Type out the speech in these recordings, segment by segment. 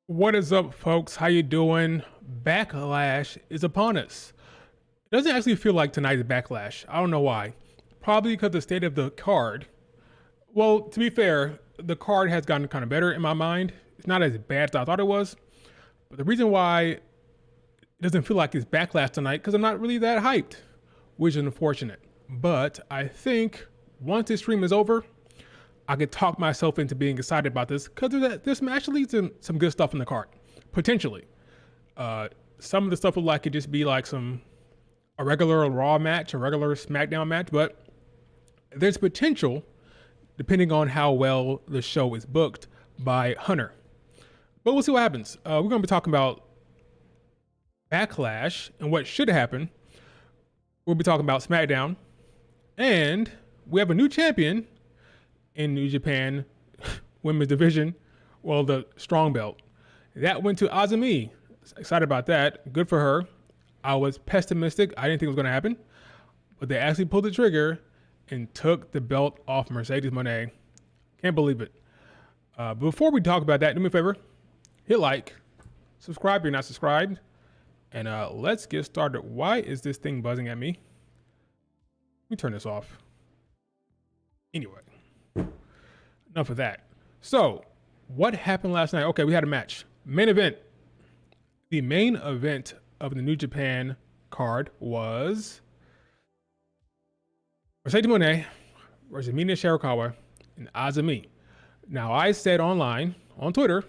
What is up, folks? How you doing? Backlash is upon us. It doesn't actually feel like tonight's Backlash. I don't know why. Probably because the state of the card. Well, to be fair, the card has gotten kind of better in my mind. It's not as bad as I thought it was. But the reason why it doesn't feel like it's Backlash tonight, because I'm not really that hyped, which is unfortunate. But I think once this stream is over, I could talk myself into being excited about this because there's actually some good stuff in the card, potentially. Some of the stuff would like could just be like a regular Raw match, a regular Smackdown match, but there's potential depending on how well the show is booked by Hunter. But we'll see what happens. We're going to be talking about Backlash and what should happen. We'll be talking about Smackdown, and we have a new champion in New Japan women's division, well, the strong belt. That went to AZM. Excited about that. Good for her. I was pessimistic. I didn't think it was going to happen. But they actually pulled the trigger and took the belt off Mercedes Mone. Can't believe it. Before we talk about that, do me a favor. Hit like. Subscribe if you're not subscribed. And let's get started. Why is this thing buzzing at me? Let me turn this off. Anyway. Enough of that. So, what happened last night? Okay, we had a match. Main event. The main event of the New Japan card was Mercedes Mone versus Mina Shirakawa and AZM. Now, I said online, on Twitter,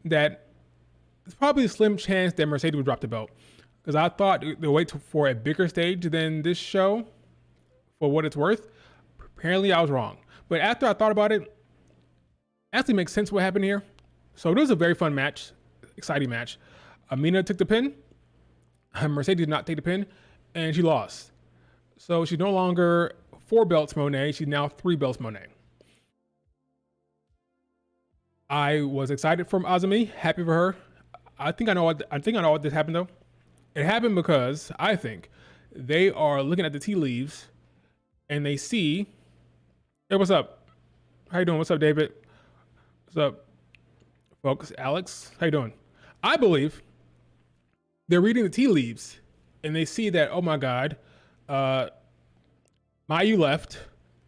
that it's probably a slim chance that Mercedes would drop the belt because I thought they'll wait for a bigger stage than this show for what it's worth. Apparently, I was wrong. But after I thought about it, actually makes sense what happened here. So it was a very fun match, exciting match. Amina took the pin. Mercedes did not take the pin, and she lost. So she's no longer 4 belts Mone. She's now 3 belts Mone. I was excited for AZM, happy for her. I think I know what this happened though. It happened because I think they are looking at the tea leaves, and they see. Hey, what's up? How you doing? What's up, David? What's up, folks? Alex, how you doing? I believe they're reading the tea leaves and they see that, oh my God, Mayu left,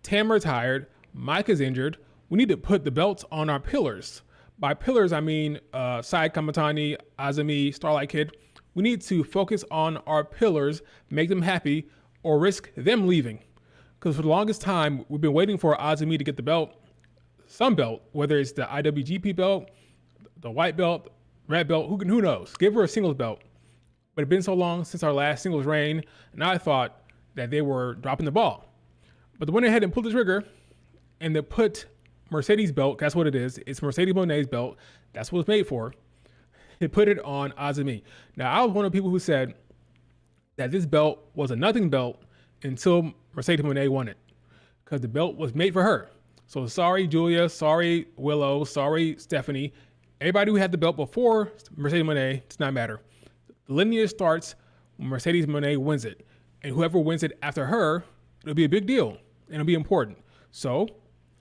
Tam retired, Mike is injured. We need to put the belts on our pillars. By pillars, I mean Sai Kamatani, AZM, Starlight Kid. We need to focus on our pillars, make them happy, or risk them leaving. Because for the longest time, we've been waiting for AZM to get the belt. Some belt, whether it's the IWGP belt, the white belt, red belt, who knows? Give her a singles belt. But it's been so long since our last singles reign, and I thought that they were dropping the ball. But they went ahead and pulled the trigger, and they put Mercedes' belt, that's what it is. It's Mercedes Moné's belt. That's what it's made for. They put it on AZM. Now, I was one of the people who said that this belt was a nothing belt until Mercedes Moné won it, because the belt was made for her. So sorry, Julia. Sorry, Willow. Sorry, Stephanie. Everybody who had the belt before Mercedes Moné, does not matter. The lineage starts when Mercedes Moné wins it. And whoever wins it after her, it'll be a big deal. And it'll be important. So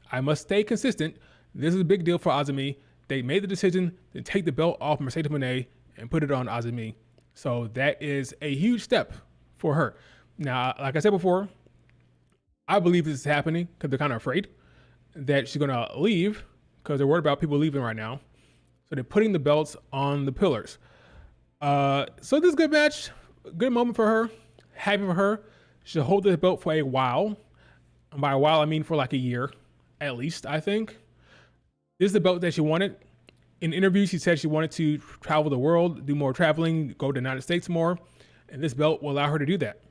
I must stay consistent. This is a big deal for AZM. They made the decision to take the belt off Mercedes Moné and put it on AZM. So that is a huge step for her. Now, like I said before, I believe this is happening because they're kind of afraid that she's going to leave because they're worried about people leaving right now. So they're putting the belts on the pillars. So this is a good match, good moment for her, happy for her. She'll hold this belt for a while. And by a while, I mean for like a year, at least, I think. This is the belt that she wanted. In interviews, she said she wanted to travel the world, do more traveling, go to the United States more. And this belt will allow her to do that.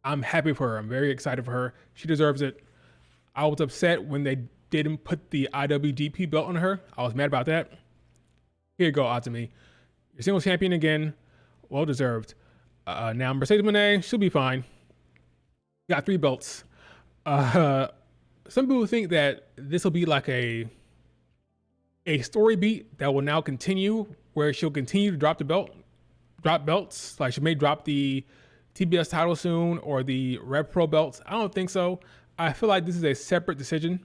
I'm happy for her. I'm very excited for her. She deserves it. I was upset when they didn't put the IWGP belt on her. I was mad about that. Here you go, AZM. Your singles champion again. Well deserved. Now, Mercedes Moné, she'll be fine. Got 3 belts. Some people think that this will be like a story beat that will now continue, where she'll continue to drop belts. Like she may drop the TBS title soon or the Rev Pro belts. I don't think so. I feel like this is a separate decision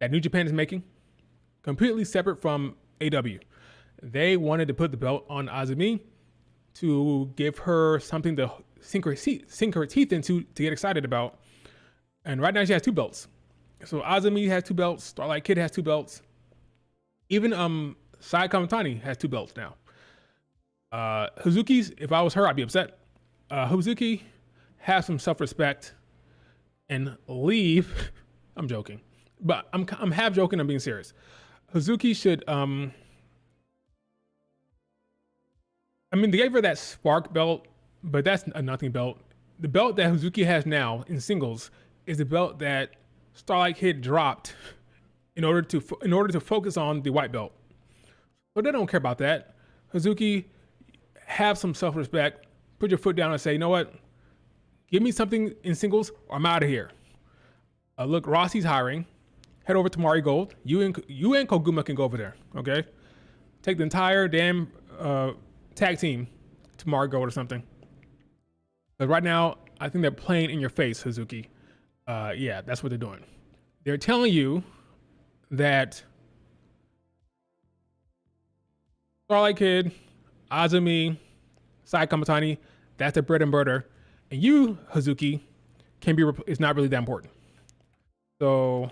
that New Japan is making, completely separate from AW. They wanted to put the belt on AZM to give her something to sink her teeth into to get excited about. And right now she has 2 belts. So AZM has 2 belts. Starlight Kid has 2 belts. Even Sai Kamatani has 2 belts now. Hazuki's, if I was her, I'd be upset. Hazuki, have some self-respect and leave. I'm joking, but I'm half joking. I'm being serious. Hazuki should. I mean, they gave her that Spark belt, but that's a nothing belt. The belt that Hazuki has now in singles is the belt that Starlight Kid dropped in order to focus on the white belt. But they don't care about that. Hazuki, have some self-respect. Put your foot down and say, you know what? Give me something in singles or I'm out of here. Look, Rossi's hiring. Head over to Mari Gold. You and Koguma can go over there, okay? Take the entire damn tag team to Mari Gold or something. But right now, I think they're playing in your face, Hazuki. Yeah, that's what they're doing. They're telling you that Starlight Kid, AZM, Sai Kamatani, that's the bread and butter. And you, Hazuki, is not really that important. So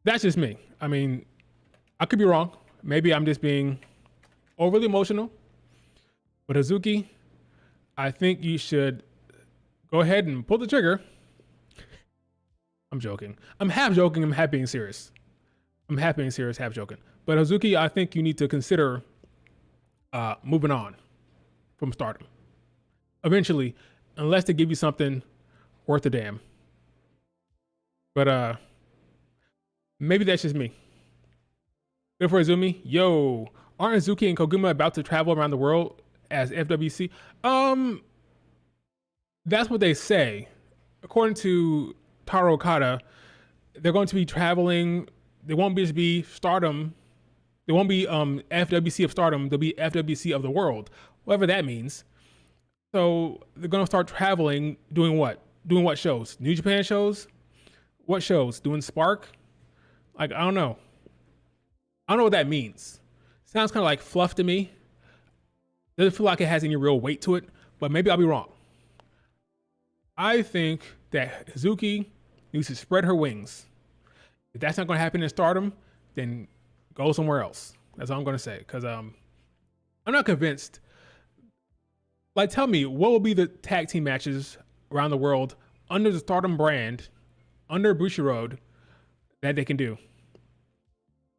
that's just me. I mean, I could be wrong. Maybe I'm just being overly emotional. But Hazuki, I think you should go ahead and pull the trigger. I'm joking. I'm half joking. I'm half being serious. I'm half being serious, half joking. But Hazuki, I think you need to consider moving on from Stardom. Eventually, unless they give you something worth a damn. But maybe that's just me. Good for Azumi. Yo, aren't Azuki and Koguma about to travel around the world as FWC? That's what they say. According to Taro Okada, they're going to be traveling. They won't just be Stardom. They won't be FWC of Stardom. They'll be FWC of the world, whatever that means. So they're going to start traveling, doing what? Doing what shows? New Japan shows? What shows? Doing Spark? Like, I don't know. I don't know what that means. Sounds kind of like fluff to me. Doesn't feel like it has any real weight to it, but maybe I'll be wrong. I think that Hazuki needs to spread her wings. If that's not going to happen in Stardom, then go somewhere else. That's all I'm going to say. Because I'm not convinced. Like, tell me, what will be the tag team matches around the world under the Stardom brand, under Bushiroad, that they can do?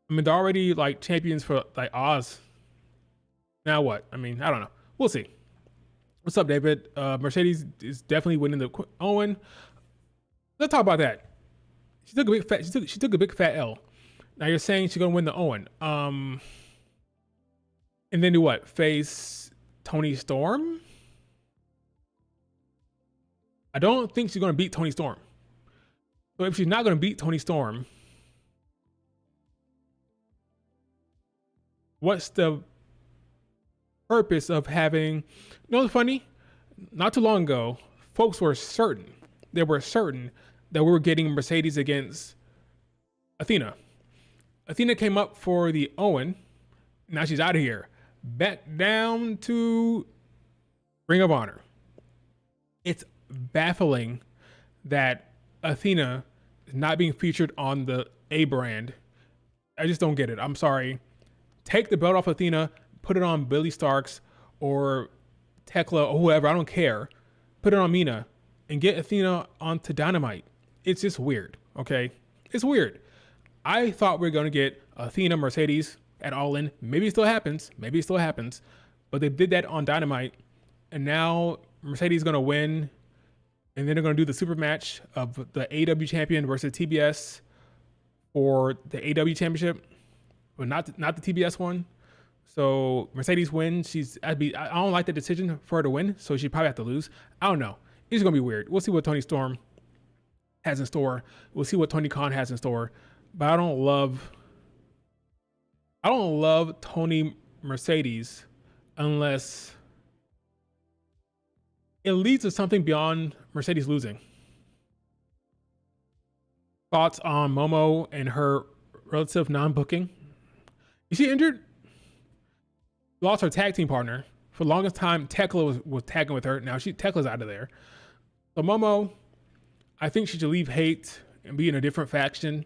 I mean, they're already like champions for like Oz. Now what? I mean, I don't know. We'll see. What's up, David? Mercedes is definitely winning the Owen. Let's talk about that. She took a big fat L. Now you're saying she's gonna win the Owen. And then do what? Face Toni Storm? I don't think she's gonna beat Toni Storm. So if she's not gonna beat Toni Storm, what's the purpose of having? You know what's funny? Not too long ago, folks were certain. They were certain that we were getting Mercedes against Athena. Athena came up for the Owen. Now she's out of here. Back down to Ring of Honor. It's baffling that Athena is not being featured on the A brand. I just don't get it. I'm sorry. Take the belt off Athena, put it on Billy Starks or Tekla or whoever. I don't care. Put it on Mina and get Athena onto Dynamite. It's just weird. Okay. It's weird. I thought we were going to get Athena Mercedes at All In. Maybe it still happens. Maybe it still happens. But they did that on Dynamite. And now Mercedes is going to win. And then they're going to do the super match of the AW champion versus TBS for the AW championship. But not the TBS one. So Mercedes wins. I don't like the decision for her to win. So she probably have to lose. I don't know. It's going to be weird. We'll see what Toni Storm has in store. We'll see what Tony Khan has in store. But I don't love Toni Mercedes unless it leads to something beyond Mercedes losing. Thoughts on Momo and her relative non-booking? Is she injured? Lost her tag team partner. For the longest time, Tekla was tagging with her. Now Tekla's out of there. So Momo, I think she should leave Hate and be in a different faction.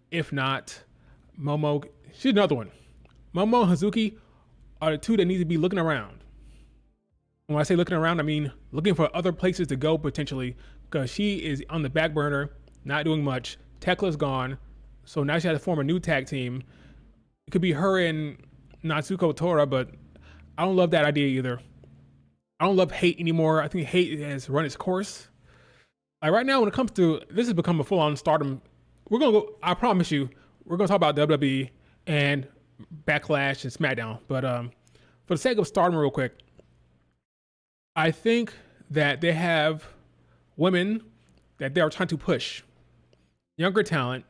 If not, Momo, she's another one. Momo and Hazuki are the two that need to be looking around. When I say looking around, I mean looking for other places to go potentially, because she is on the back burner, not doing much. Tekla's gone, so now she has to form a new tag team. It could be her and Natsuko Tora, but I don't love that idea either. I don't love Hate anymore. I think Hate has run its course. Like right now, when it comes to this, has become a full-on Stardom. We're gonna go. I promise you, we're gonna talk about WWE and Backlash and Smackdown. But for the sake of Stardom, real quick, I think that they have women that they are trying to push, younger talent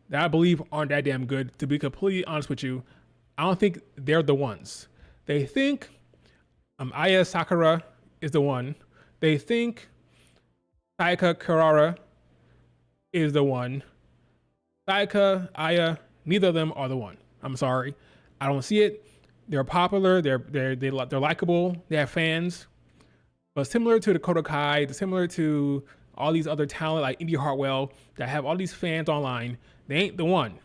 that I believe aren't that damn good. To be completely honest with you, I don't think they're the ones. They think Aya Sakura is the one. They think Sayaka Kurara is the one. Sayaka, Aya, neither of them are the one. I'm sorry. I don't see it. They're popular. They're likable. They have fans. But similar to the Kodokai, similar to all these other talent like Indy Hartwell that have all these fans online, they ain't the one.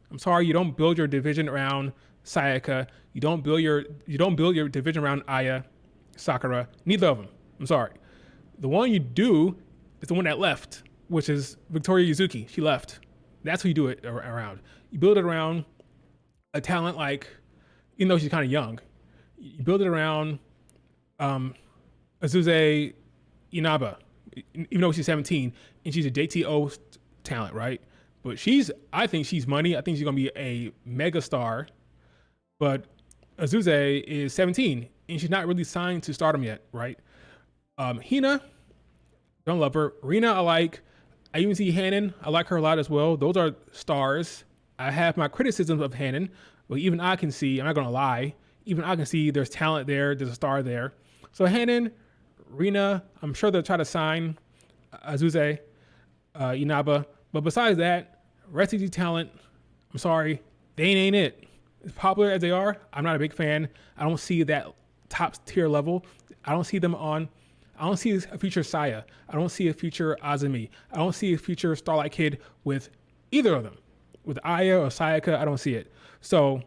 I'm sorry. You don't build your division around Sayaka. You don't build your division around Aya, Sakura. Neither of them. I'm sorry. The one you do is the one that left, which is Victoria Yuzuki. She left. That's who you do it around. You build it around a talent like, even though she's kind of young, you build it around Azusa Inaba, even though she's 17 and she's a JTO talent, right? But I think she's money. I think she's gonna be a mega star. But Azusa is 17 and she's not really signed to Stardom yet, right? Hina, don't love her. Rina, I like. I even see Hannon. I like her a lot as well. Those are stars. I have my criticisms of Hannon, but even I can see, I'm not gonna lie, even I can see there's talent there, there's a star there. So Hannon, Rina, I'm sure they'll try to sign Azusa Inaba. But besides that, rest of the talent, I'm sorry, they ain't it. As popular as they are, I'm not a big fan. I don't see that top tier level. I don't see a future Saya. I don't see a future Azumi. I don't see a future Starlight Kid with either of them. With Aya or Sayaka, I don't see it. So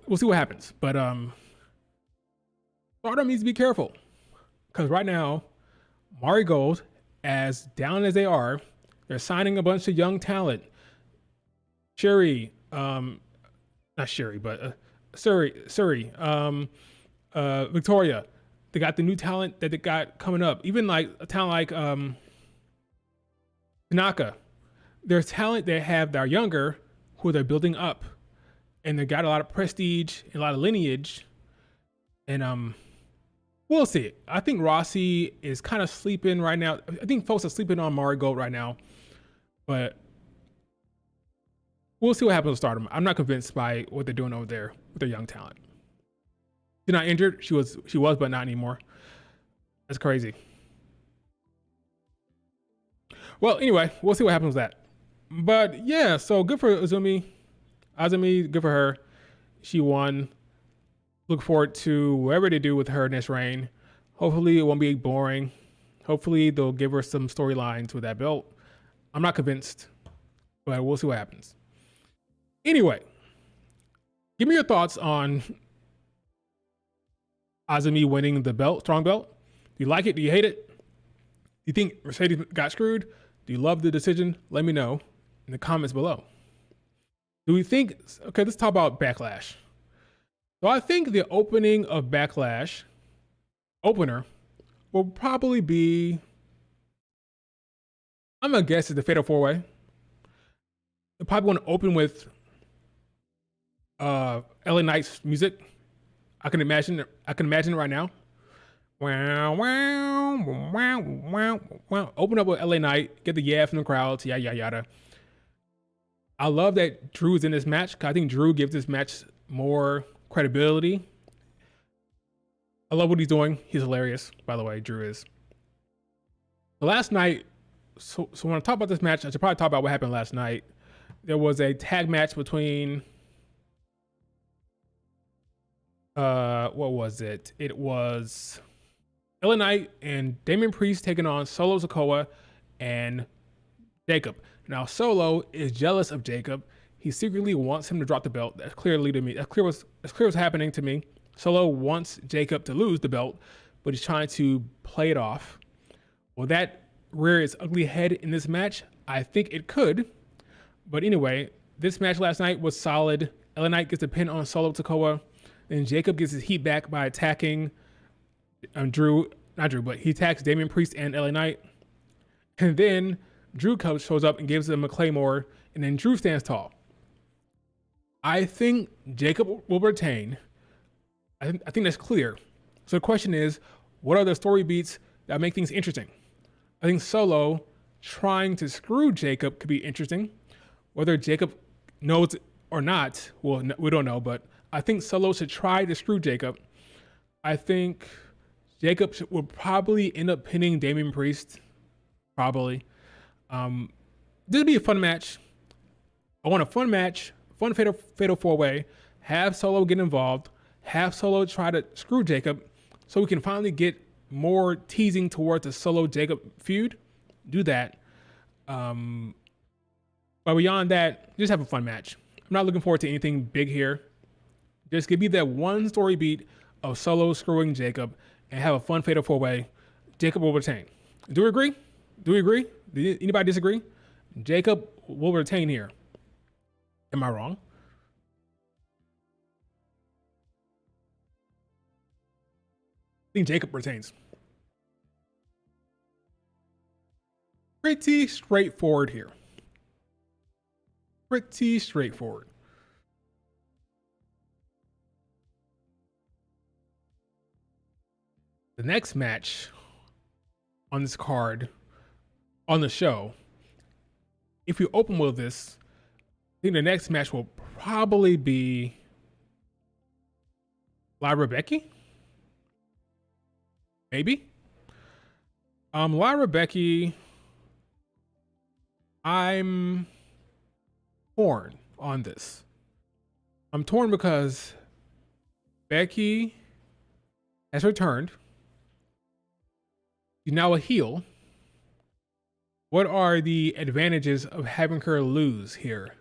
we'll see what happens. But Stardom needs to be careful. Because right now, Marigold, as down as they are, they're signing a bunch of young talent. Suri, Victoria. They got the new talent that they got coming up. Even like a talent like Tanaka. There's talent they have that are younger who they're building up. And they got a lot of prestige and a lot of lineage. And we'll see. I think Rossi is kind of sleeping right now. I think folks are sleeping on Marigold right now. But we'll see what happens with Stardom. I'm not convinced by what they're doing over there with their young talent. She's not injured. She was, but not anymore. That's crazy. Well, anyway, we'll see what happens with that. But yeah, so good for Azumi. Good for her. She won. Look forward to whatever they do with her next reign. Hopefully it won't be boring. Hopefully they'll give her some storylines with that belt. I'm not convinced, but we'll see what happens. Anyway, give me your thoughts on Azumi winning the belt, strong belt. Do you like it? Do you hate it? Do you think Mercedes got screwed? Do you love the decision? Let me know in the comments below. Do we think, okay, let's talk about Backlash. So I think the opening of Backlash, opener, will probably be, I'm gonna guess it's the Fatal 4-Way. They probably want to open with LA Knight's music. I can imagine it right now. Wow, wow, wow, wow, wow. Open up with LA Knight, get the yeah from the crowds, yada, yada, yada. I love that Drew is in this match, because I think Drew gives this match more credibility. I love what he's doing. He's hilarious, by the way, Drew is. The last night, so when I talk about this match, I should probably talk about what happened last night. There was a tag match between What was it? It was LA Knight and Damian Priest taking on Solo Sikoa and Jacob. Now Solo is jealous of Jacob. He secretly wants him to drop the belt. That's clearly to me. That's clear what's happening to me. Solo wants Jacob to lose the belt, but he's trying to play it off. Will that rear its ugly head in this match? I think it could. But anyway, this match last night was solid. LA Knight gets a pin on Solo Sikoa. Then Jacob gets his heat back by attacking he attacks Damian Priest and LA Knight. And then Drew shows up and gives him a Claymore, and then Drew stands tall. I think Jacob will retain. I think that's clear. So the question is, what are the story beats that make things interesting? I think Solo trying to screw Jacob could be interesting. Whether Jacob knows or not, well, we don't know, but I think Solo should try to screw Jacob. I think Jacob will probably end up pinning Damian Priest. Probably. This would be a fun match. I want a fun match, fun fatal four-way. Have Solo get involved. Have Solo try to screw Jacob so we can finally get more teasing towards the Solo Jacob feud. Do that. But beyond that, just have a fun match. I'm not looking forward to anything big here. Just give me that one story beat of Solo screwing Jacob and have a fun fatal four-way. Jacob will retain. Do we agree? Do we agree? Did anybody disagree? Jacob will retain here. Am I wrong? I think Jacob retains. Pretty straightforward here. Pretty straightforward. The next match on this card, on the show, if we open with this, I think the next match will probably be Lyra Becky. Maybe. Lyra Becky, I'm torn on this. I'm torn because Becky has returned. She's now a heel. What are the advantages of having her lose here?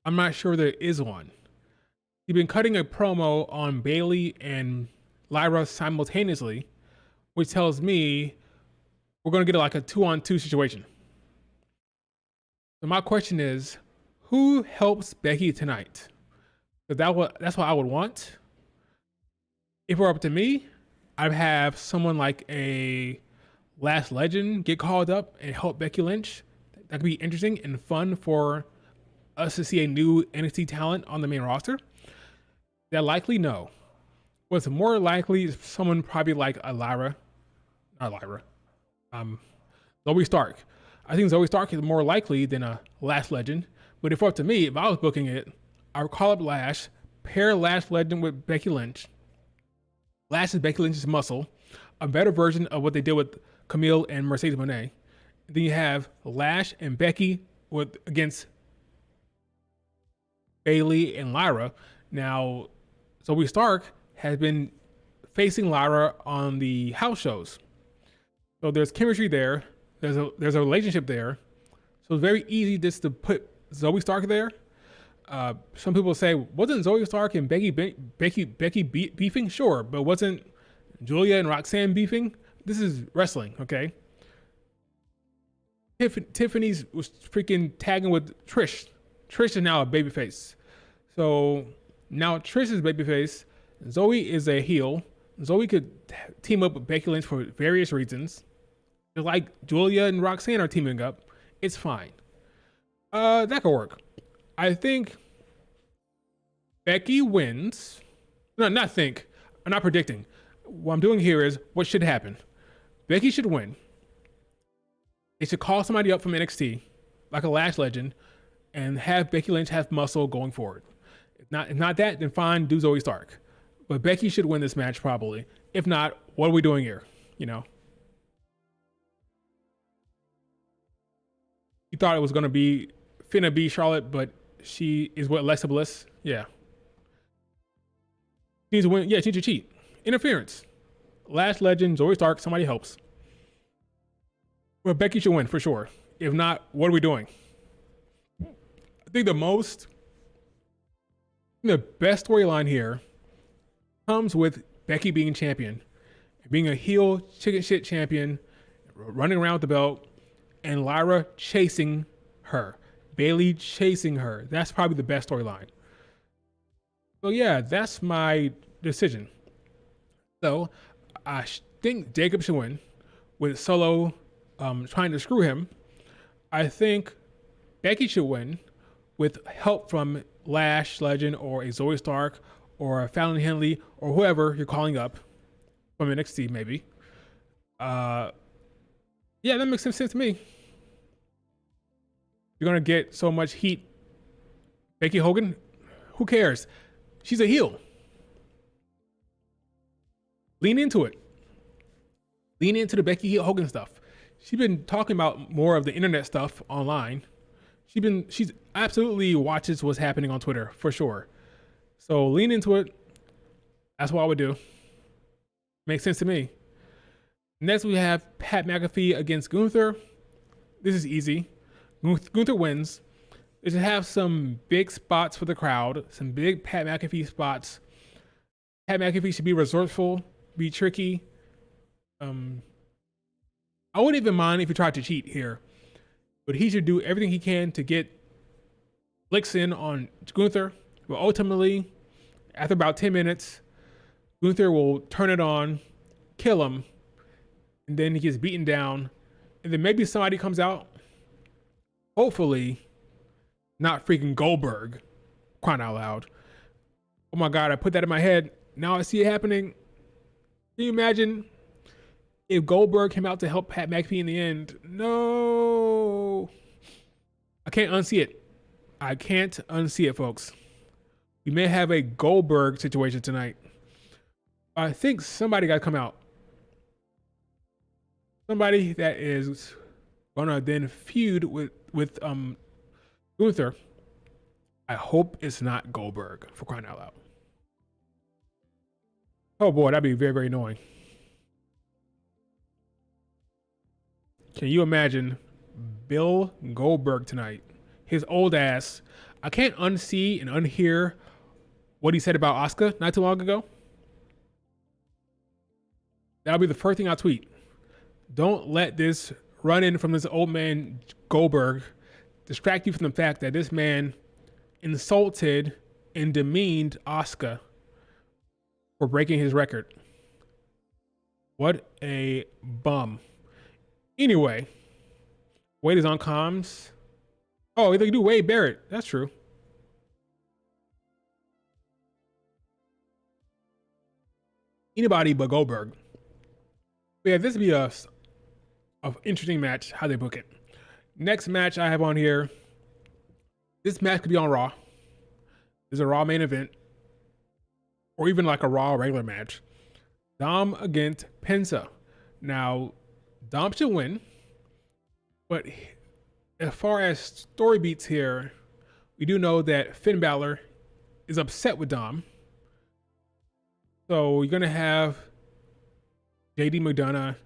I'm not sure there is one. You've been cutting a promo on Bayley and Lyra simultaneously, which tells me we're going to get like a 2-on-2 situation. So my question is, who helps Becky tonight? Because that's what I would want. If it were up to me, I'd have someone like a Last Legend get called up and help Becky Lynch. That could be interesting and fun for us to see a new NXT talent on the main roster. That likely no. What's more likely is someone probably like Zoe Stark. I think Zoe Stark is more likely than a Last Legend. But if up to me, if I was booking it, I would call up Lash, pair Last Legend with Becky Lynch. Lash is Becky Lynch's muscle, a better version of what they did with Camille and Mercedes Moné. Then you have Lash and Becky against Bayley and Lyra. Now, Zoe Stark has been facing Lyra on the house shows. So there's chemistry there. There's a relationship there. So it's very easy just to put Zoe Stark there. Some people say, wasn't Zoe Stark and Becky beefing? Sure, but wasn't Julia and Roxanne beefing? This is wrestling, okay? Tiffany's was freaking tagging with Trish. Trish is now a babyface. So now Trish is babyface. Zoe is a heel. Zoe could team up with Becky Lynch for various reasons. Just like Julia and Roxanne are teaming up. It's fine. That could work. I think Becky wins. No, not think. I'm not predicting. What I'm doing here is what should happen. Becky should win. They should call somebody up from NXT, like a Lash Legend, and have Becky Lynch have muscle going forward. If not that, then fine, do Zoe Stark. But Becky should win this match probably. If not, what are we doing here? You know? You thought it was going to be finna be Charlotte, but she is what, Alexa Bliss? Yeah. She needs to win. Yeah, she needs to cheat. Interference. Last Legend, Zoe Stark, somebody helps. Well, Becky should win for sure. If not, what are we doing? I think the best storyline here comes with Becky being champion, being a heel chicken shit champion, running around with the belt, and Lyra chasing her, Bayley chasing her. That's probably the best storyline. So yeah, that's my decision. So I think Jacob should win with Solo trying to screw him. I think Becky should win with help from Lash Legend or a Zoe Stark or a Fallon Henley or whoever you're calling up from NXT maybe. Yeah, that makes some sense to me. You're gonna get so much heat. Becky Hogan, who cares? She's a heel. Lean into it. Lean into the Becky Hogan stuff. She's been talking about more of the internet stuff online. She's absolutely watches what's happening on Twitter for sure. So lean into it. That's what I would do. Makes sense to me. Next we have Pat McAfee against Gunther. This is easy. Gunther wins. They should have some big spots for the crowd, some big Pat McAfee spots. Pat McAfee should be resourceful, be tricky. I wouldn't even mind if he tried to cheat here, but he should do everything he can to get licks in on Gunther. But ultimately, after about 10 minutes, Gunther will turn it on, kill him, and then he gets beaten down. And then maybe somebody comes out. Hopefully, not freaking Goldberg, crying out loud. Oh my God, I put that in my head. Now I see it happening. Can you imagine if Goldberg came out to help Pat McAfee in the end? No. I can't unsee it. I can't unsee it, folks. We may have a Goldberg situation tonight. I think somebody got to come out. Somebody that is gonna then feud with Gunther. I hope it's not Goldberg, for crying out loud. Oh boy, that'd be very, very annoying. Can you imagine Bill Goldberg tonight? His old ass. I can't unsee and unhear what he said about Asuka not too long ago. That'll be the first thing I tweet. Don't let this run in from this old man Goldberg distract you from the fact that this man insulted and demeaned Asuka for breaking his record. What a bum. Anyway, Wade is on comms. Oh, they can do Wade Barrett. That's true. Anybody but Goldberg. But yeah, this would be a interesting match, how they book it. Next match I have on here. This match could be on Raw. There's a Raw main event. Or even like a Raw regular match. Dom against Penta. Now, Dom should win. But as far as story beats here, we do know that Finn Balor is upset with Dom. So you're going to have JD McDonough,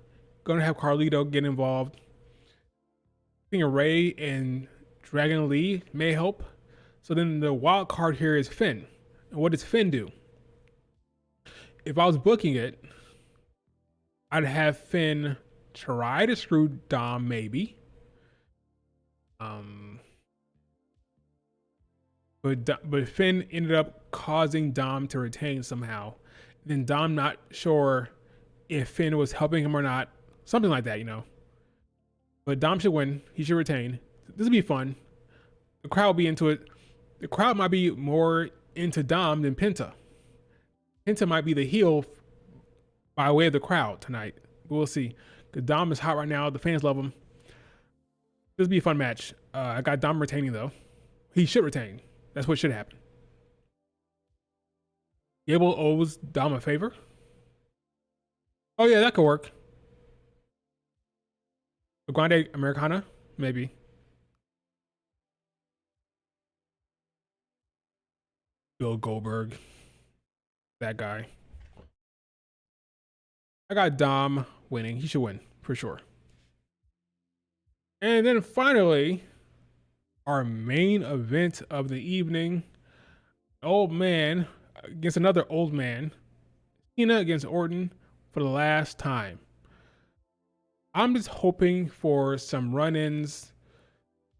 going to have Carlito get involved. I think Ray and Dragon Lee may help. So then the wild card here is Finn. And what does Finn do? If I was booking it, I'd have Finn try to screw Dom maybe. But Finn ended up causing Dom to retain somehow. Then Dom not sure if Finn was helping him or not. Something like that, you know. But Dom should win. He should retain. This will be fun. The crowd will be into it. The crowd might be more into Dom than Penta. Penta might be the heel by way of the crowd tonight. We'll see. Because Dom is hot right now. The fans love him. This will be a fun match. I got Dom retaining, though. He should retain. That's what should happen. Gable owes Dom a favor. Oh, yeah, that could work. The Grande Americana? Maybe. Bill Goldberg. That guy. I got Dom winning. He should win for sure. And then finally, our main event of the evening, old man against another old man. Cena against Orton for the last time. I'm just hoping for some run-ins,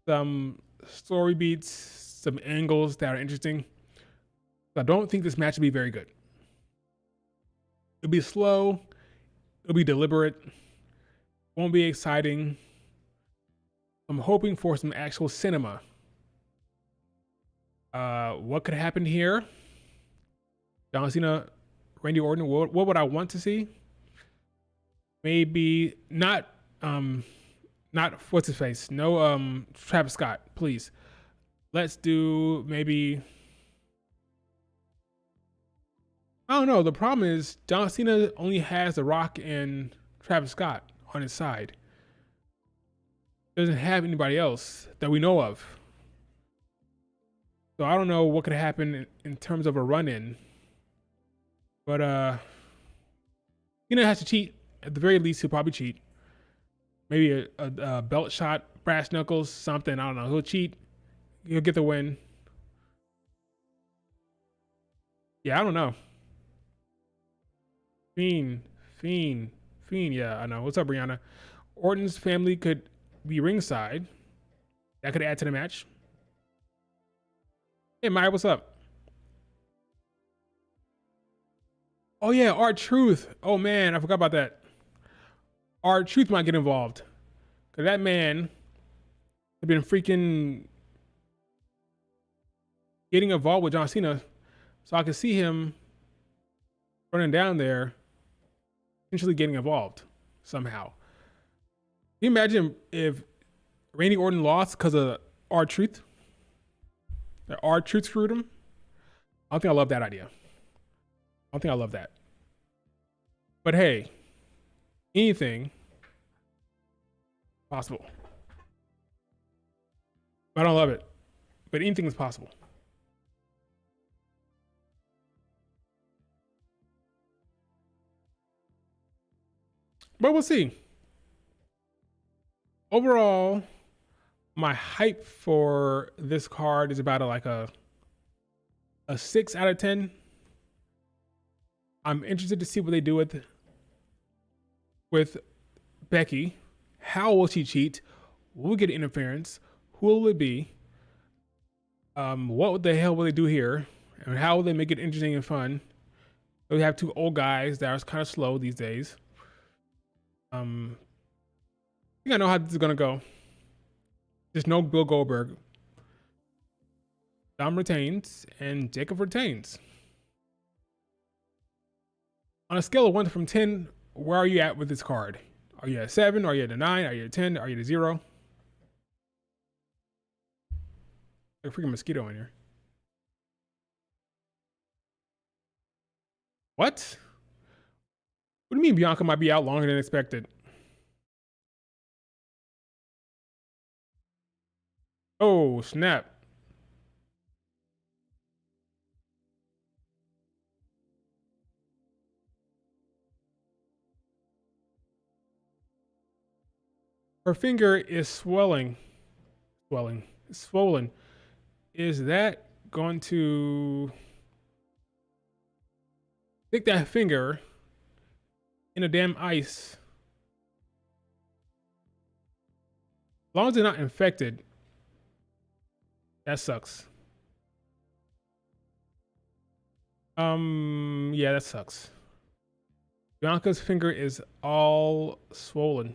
some story beats, some angles that are interesting. I don't think this match will be very good. It'll be slow. It'll be deliberate. Won't be exciting. I'm hoping for some actual cinema. What could happen here? John Cena, Randy Orton. What would I want to see? Maybe not what's his face? No Travis Scott, please. Let's do maybe, I don't know. The problem is John Cena only has The Rock and Travis Scott on his side. Doesn't have anybody else that we know of. So I don't know what could happen in terms of a run-in. But Cena has to cheat. At the very least, he'll probably cheat. Maybe a belt shot, brass knuckles, something. I don't know. He'll cheat. He'll get the win. Yeah, I don't know. Fiend. Yeah, I know. What's up, Brianna? Orton's family could be ringside. That could add to the match. Hey, Maya, what's up? Oh, yeah, R-Truth. Oh, man, I forgot about that. R-Truth might get involved. Because that man had been freaking getting involved with John Cena. So I could see him running down there, potentially getting involved somehow. Can you imagine if Randy Orton lost because of R-Truth? That R-Truth screwed him? I don't think I love that idea. I don't think I love that. But hey, anything possible. I don't love it, but anything is possible. But we'll see. Overall, my hype for this card is about a 6 out of 10. I'm interested to see what they do with Becky. How will she cheat? Will we get interference? Who will it be? What the hell will they do here? And how will they make it interesting and fun? We have two old guys that are kind of slow these days. I think I know how this is gonna go. Just no Bill Goldberg. Dom retains and Jacob retains. On a scale of 1 from 10, where are you at with this card? Are you at 7? Are you at a 9? Are you at 10? Are you at a 0? There's a freaking mosquito in here. What? What do you mean Bianca might be out longer than expected? Oh, snap. Her finger is swollen. Swollen. Is that going to stick that finger in a damn ice? As long as they're not infected, that sucks. Yeah, that sucks. Bianca's finger is all swollen.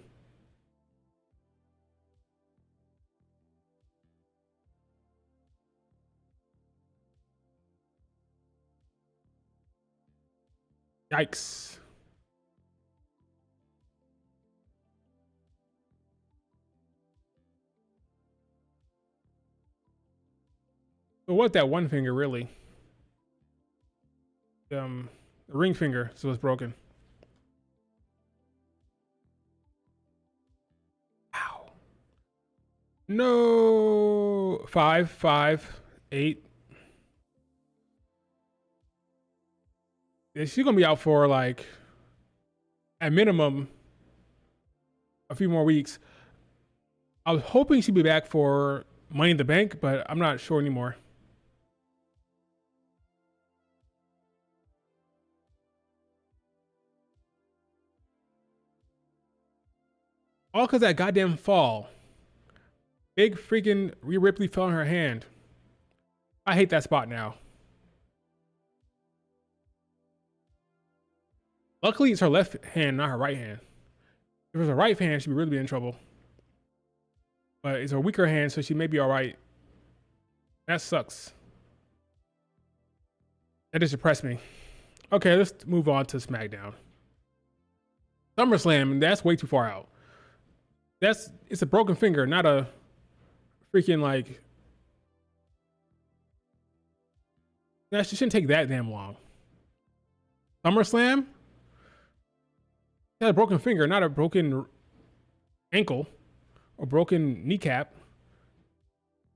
Yikes. So what that one finger really? The ring finger, so it's broken. Ow. No. 5, 8. she's gonna be out for like at minimum a few more weeks. I was hoping she'd be back for Money in the Bank, but I'm not sure anymore. All because that goddamn fall. Big freaking Rhea Ripley fell in her hand. I hate that spot now. Luckily, it's her left hand, not her right hand. If it was her right hand, she'd really be in trouble. But it's her weaker hand, so she may be all right. That sucks. That just depressed me. Okay, let's move on to SmackDown. SummerSlam, that's way too far out. It's a broken finger, not a freaking like. That shouldn't take that damn long. SummerSlam? Had a broken finger, not a broken ankle or broken kneecap.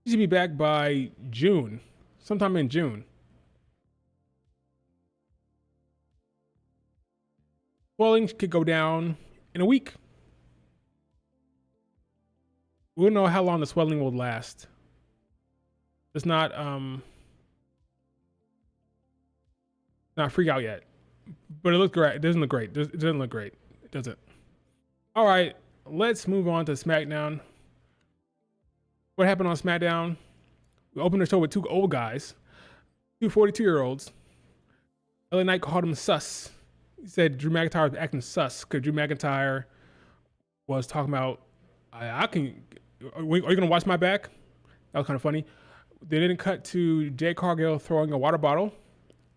She should be back by June, sometime in June. Swelling could go down in a week. We don't know how long the swelling will last. It's not freak out yet, but it looks great. It doesn't look great. It doesn't look great. It doesn't. All right, let's move on to SmackDown. What happened on SmackDown? We opened the show with two old guys, two 42-year-olds. LA Knight called him sus. He said Drew McIntyre was acting sus because Drew McIntyre was talking about, are you going to watch my back? That was kind of funny. They didn't cut to Jade Cargill throwing a water bottle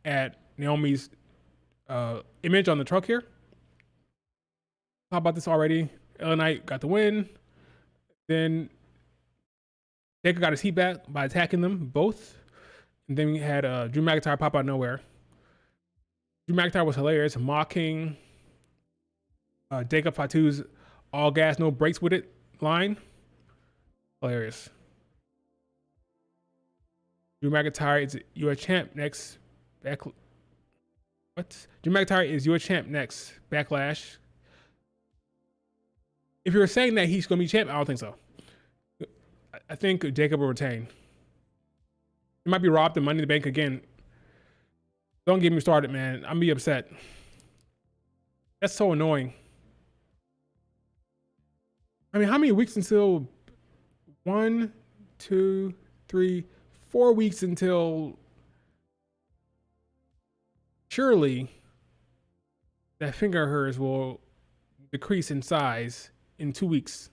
at Naomi's image on the truck here. How about this already? LA Knight got the win. Then Taker got his heat back by attacking them both. And then we had Drew McIntyre pop out of nowhere. Drew McIntyre was hilarious, mocking Jacob Fatu's all gas, no brakes with it line. Hilarious. Drew McIntyre is your champ next. What? Drew McIntyre is your champ next. Backlash. If you're saying that he's going to be champ, I don't think so. I think Jacob will retain. He might be robbed of Money in the Bank again. Don't get me started, man. I'm gonna be upset. That's so annoying. I mean, how many weeks until 1, 2, 3, 4 weeks until surely that finger of hers will decrease in size in 2 weeks.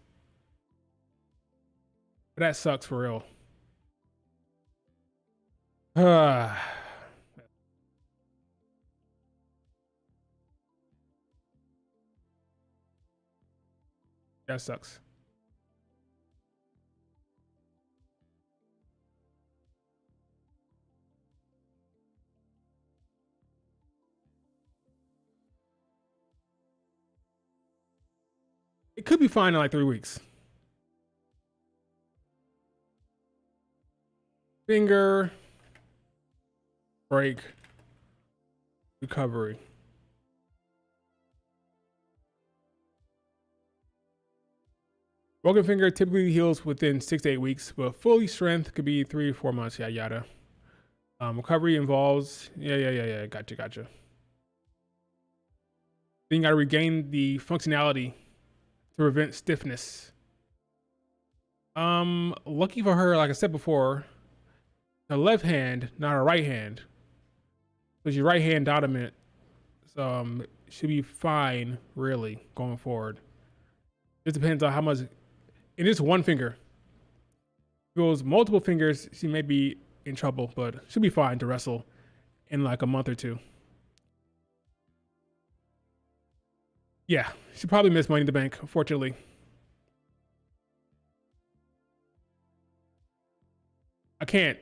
But that sucks for real. That sucks. It could be fine in like 3 weeks. Finger, break, recovery. Broken finger typically heals within 6 to 8 weeks, but fully strength could be 3 to 4 months. Yada yada. Recovery involves yeah. Gotcha. Then you got to regain the functionality to prevent stiffness. Lucky for her, like I said before, her left hand, not her right hand. So she's right hand dominant. So should be fine, really, going forward. It depends on how much. It is one finger. If it was multiple fingers, she may be in trouble, but she'll be fine to wrestle in like a month or 2. Yeah, she probably missed Money in the Bank, unfortunately. I can't.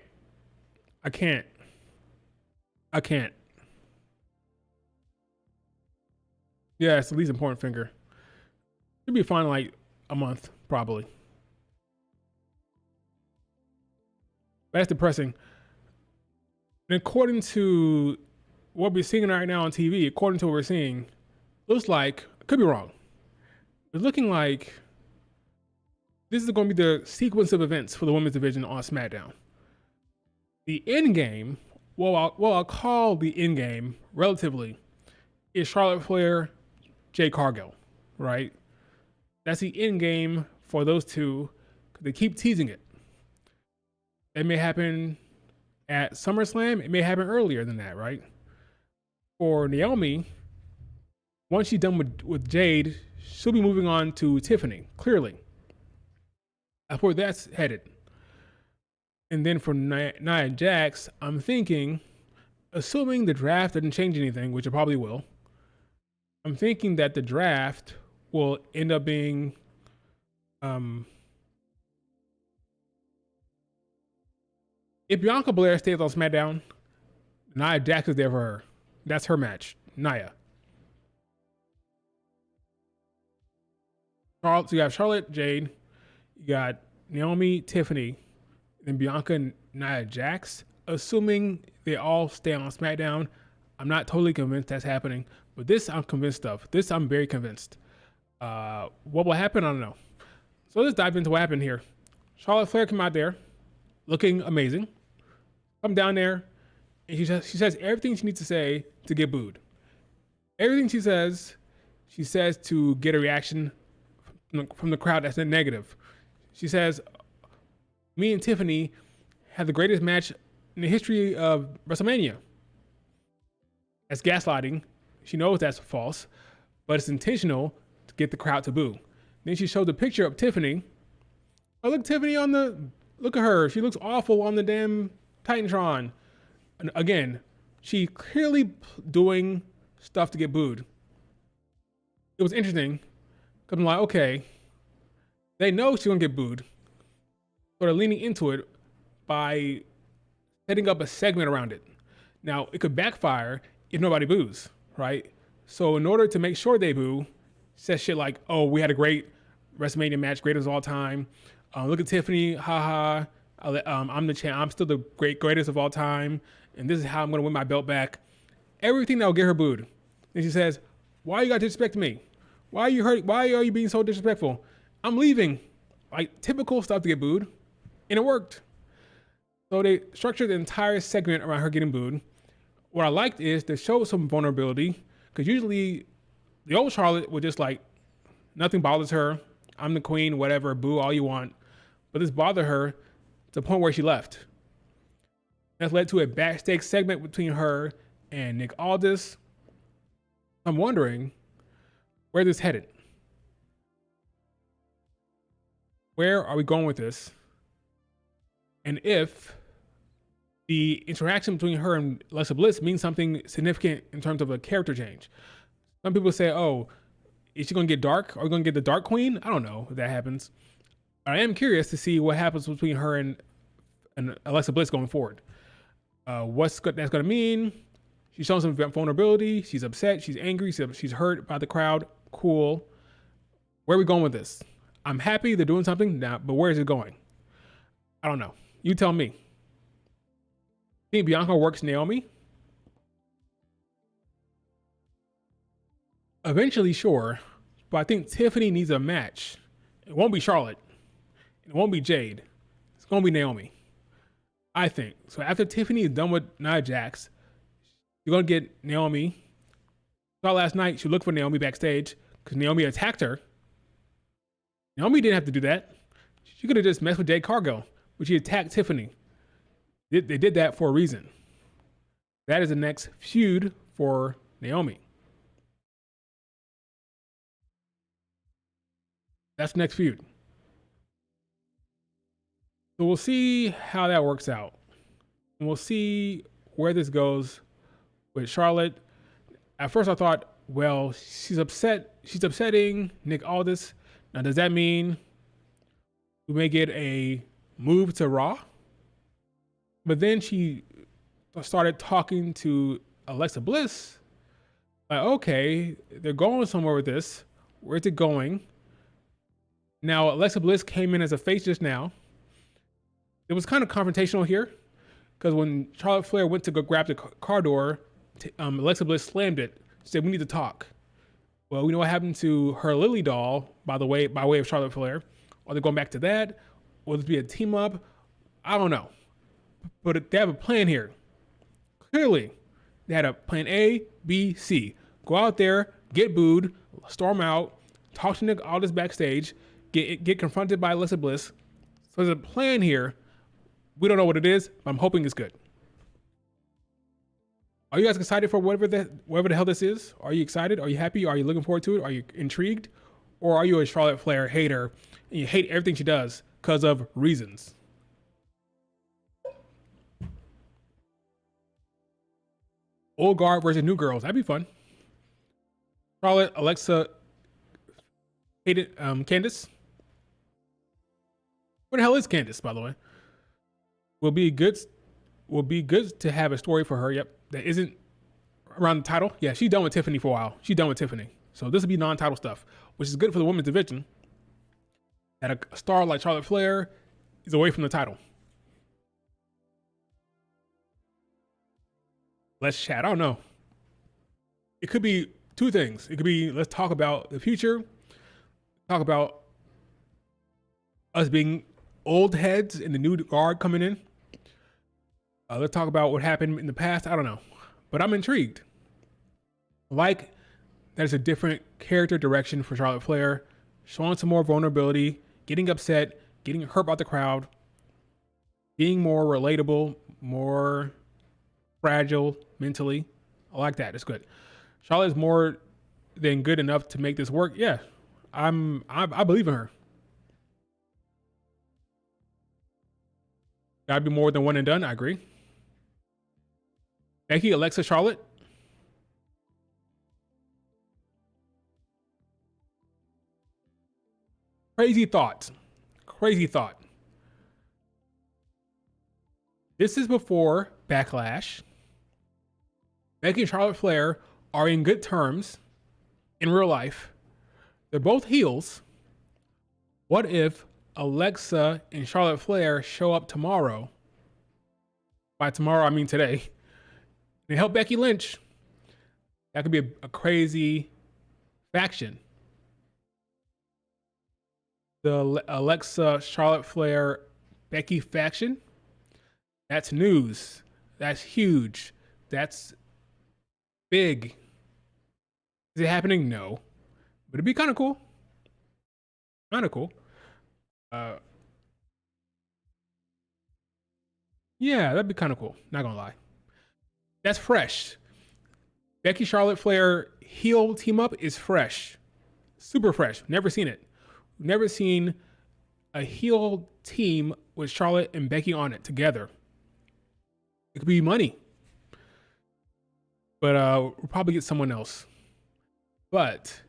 Yeah, it's the least important finger. She'll be fine in like a month, probably. But that's depressing. And according to what we're seeing right now on TV, according to what we're seeing, looks like, I could be wrong, it's looking like this is going to be the sequence of events for the women's division on SmackDown. The end game, I'll call the end game relatively, is Charlotte Flair, Jade Cargill, right? That's the end game for those two. They keep teasing it. It may happen at SummerSlam. It may happen earlier than that, right? For Naomi, once she's done with Jade, she'll be moving on to Tiffany, clearly. That's where that's headed. And then for Nia Jax, I'm thinking, assuming the draft doesn't change anything, which it probably will, I'm thinking that the draft will end up being if Bianca Belair stays on SmackDown, Nia Jax is there for her. That's her match, Nia. So you have Charlotte, Jade, you got Naomi, Tiffany, then Bianca and Nia Jax. Assuming they all stay on SmackDown, I'm not totally convinced that's happening, but this I'm convinced of. This I'm very convinced. What will happen? I don't know. So let's dive into what happened here. Charlotte Flair came out there looking amazing. Come down there, and she says everything she needs to say to get booed. Everything she says to get a reaction from the crowd that's negative. She says, me and Tiffany had the greatest match in the history of WrestleMania. That's gaslighting. She knows that's false, but it's intentional to get the crowd to boo. Then she showed the picture of Tiffany. Oh, look, Tiffany look at her. She looks awful on the damn Titantron. And again, she clearly doing stuff to get booed. It was interesting because I'm like, okay, they know she's gonna get booed. So they're leaning into it by setting up a segment around it. Now, it could backfire if nobody boos, right? So in order to make sure they boo, says shit like, oh, we had a great WrestleMania match, greatest of all time. Look at Tiffany, haha. I'm the champ. I'm still the greatest of all time, and this is how I'm gonna win my belt back. Everything that will get her booed. And she says, "Why you got to disrespect me? Why are you hurt? Why are you being so disrespectful? I'm leaving." Like typical stuff to get booed, and it worked. So they structured the entire segment around her getting booed. What I liked is they showed some vulnerability, because usually the old Charlotte would just like, nothing bothers her. I'm the queen, whatever, boo all you want. But this bothered her to the point where she left. That's led to a backstage segment between her and Nick Aldis. I'm wondering where this headed. Where are we going with this? And if the interaction between her and Alexa Bliss means something significant in terms of a character change. Some people say, oh, is she going to get dark? Are we going to get the Dark Queen? I don't know if that happens. I am curious to see what happens between her and Alexa Bliss going forward. What's that's going to mean? She's showing some vulnerability. She's upset. She's angry. She's hurt by the crowd. Cool. Where are we going with this? I'm happy they're doing something now, but where is it going? I don't know. You tell me. I think Bianca works Naomi. Eventually, sure, but I think Tiffany needs a match. It won't be Charlotte. It won't be Jade. It's going to be Naomi. I think. So after Tiffany is done with Nia Jax, you're going to get Naomi. Saw last night, she looked for Naomi backstage because Naomi attacked her. Naomi didn't have to do that. She could have just messed with Jade Cargill, but she attacked Tiffany. They did that for a reason. That is the next feud for Naomi. That's the next feud. So we'll see how that works out. And we'll see where this goes with Charlotte. At first I thought, well, she's upset. She's upsetting Nick Aldis. Now, does that mean we may get a move to Raw? But then she started talking to Alexa Bliss. Like, okay, they're going somewhere with this. Where's it going? Now, Alexa Bliss came in as a face just now. It was kind of confrontational here because when Charlotte Flair went to go grab the car door, Alexa Bliss slammed it. She said, "We need to talk." Well, we know what happened to her Lily doll, by way of Charlotte Flair. Are they going back to that? Will this be a team up? I don't know. But they have a plan here. Clearly, they had a plan A, B, C. Go out there, get booed, storm out, talk to Nick Aldis backstage, get confronted by Alexa Bliss. So there's a plan here. We don't know what it is, but I'm hoping it's good. Are you guys excited for whatever the hell this is? Are you excited? Are you happy? Are you looking forward to it? Are you intrigued? Or are you a Charlotte Flair hater and you hate everything she does because of reasons? Old guard versus new girls. That'd be fun. Charlotte, Alexa, hated Candice. Where the hell is Candice, by the way? Will be good to have a story for her. Yep. That isn't around the title. Yeah, she's done with Tiffany for a while. She's done with Tiffany. So this will be non-title stuff, which is good for the women's division. That a star like Charlotte Flair is away from the title. Let's chat. I don't know. It could be two things. It could be, let's talk about the future. Talk about us being old heads and the new guard coming in. Let's talk about what happened in the past. I don't know, but I'm intrigued. Like, there's a different character direction for Charlotte Flair, showing some more vulnerability, getting upset, getting hurt by the crowd, being more relatable, more fragile mentally. I like that. It's good. Charlotte is more than good enough to make this work. Yeah, I believe in her. Gotta be more than one and done. I agree. Becky, Alexa, Charlotte. Crazy thought. Crazy thought. This is before Backlash. Becky and Charlotte Flair are in good terms in real life. They're both heels. What if Alexa and Charlotte Flair show up tomorrow? By tomorrow, I mean today. They help Becky Lynch. That could be a crazy faction. The Alexa, Charlotte Flair, Becky faction. That's news. That's huge. That's big. Is it happening? No. But it'd be kind of cool. Kind of cool. Yeah, that'd be kind of cool. Not gonna lie. That's fresh. Becky, Charlotte Flair heel team up is fresh. Super fresh. Never seen it. Never seen a heel team with Charlotte and Becky on it together. It could be money. But we'll probably get someone else. But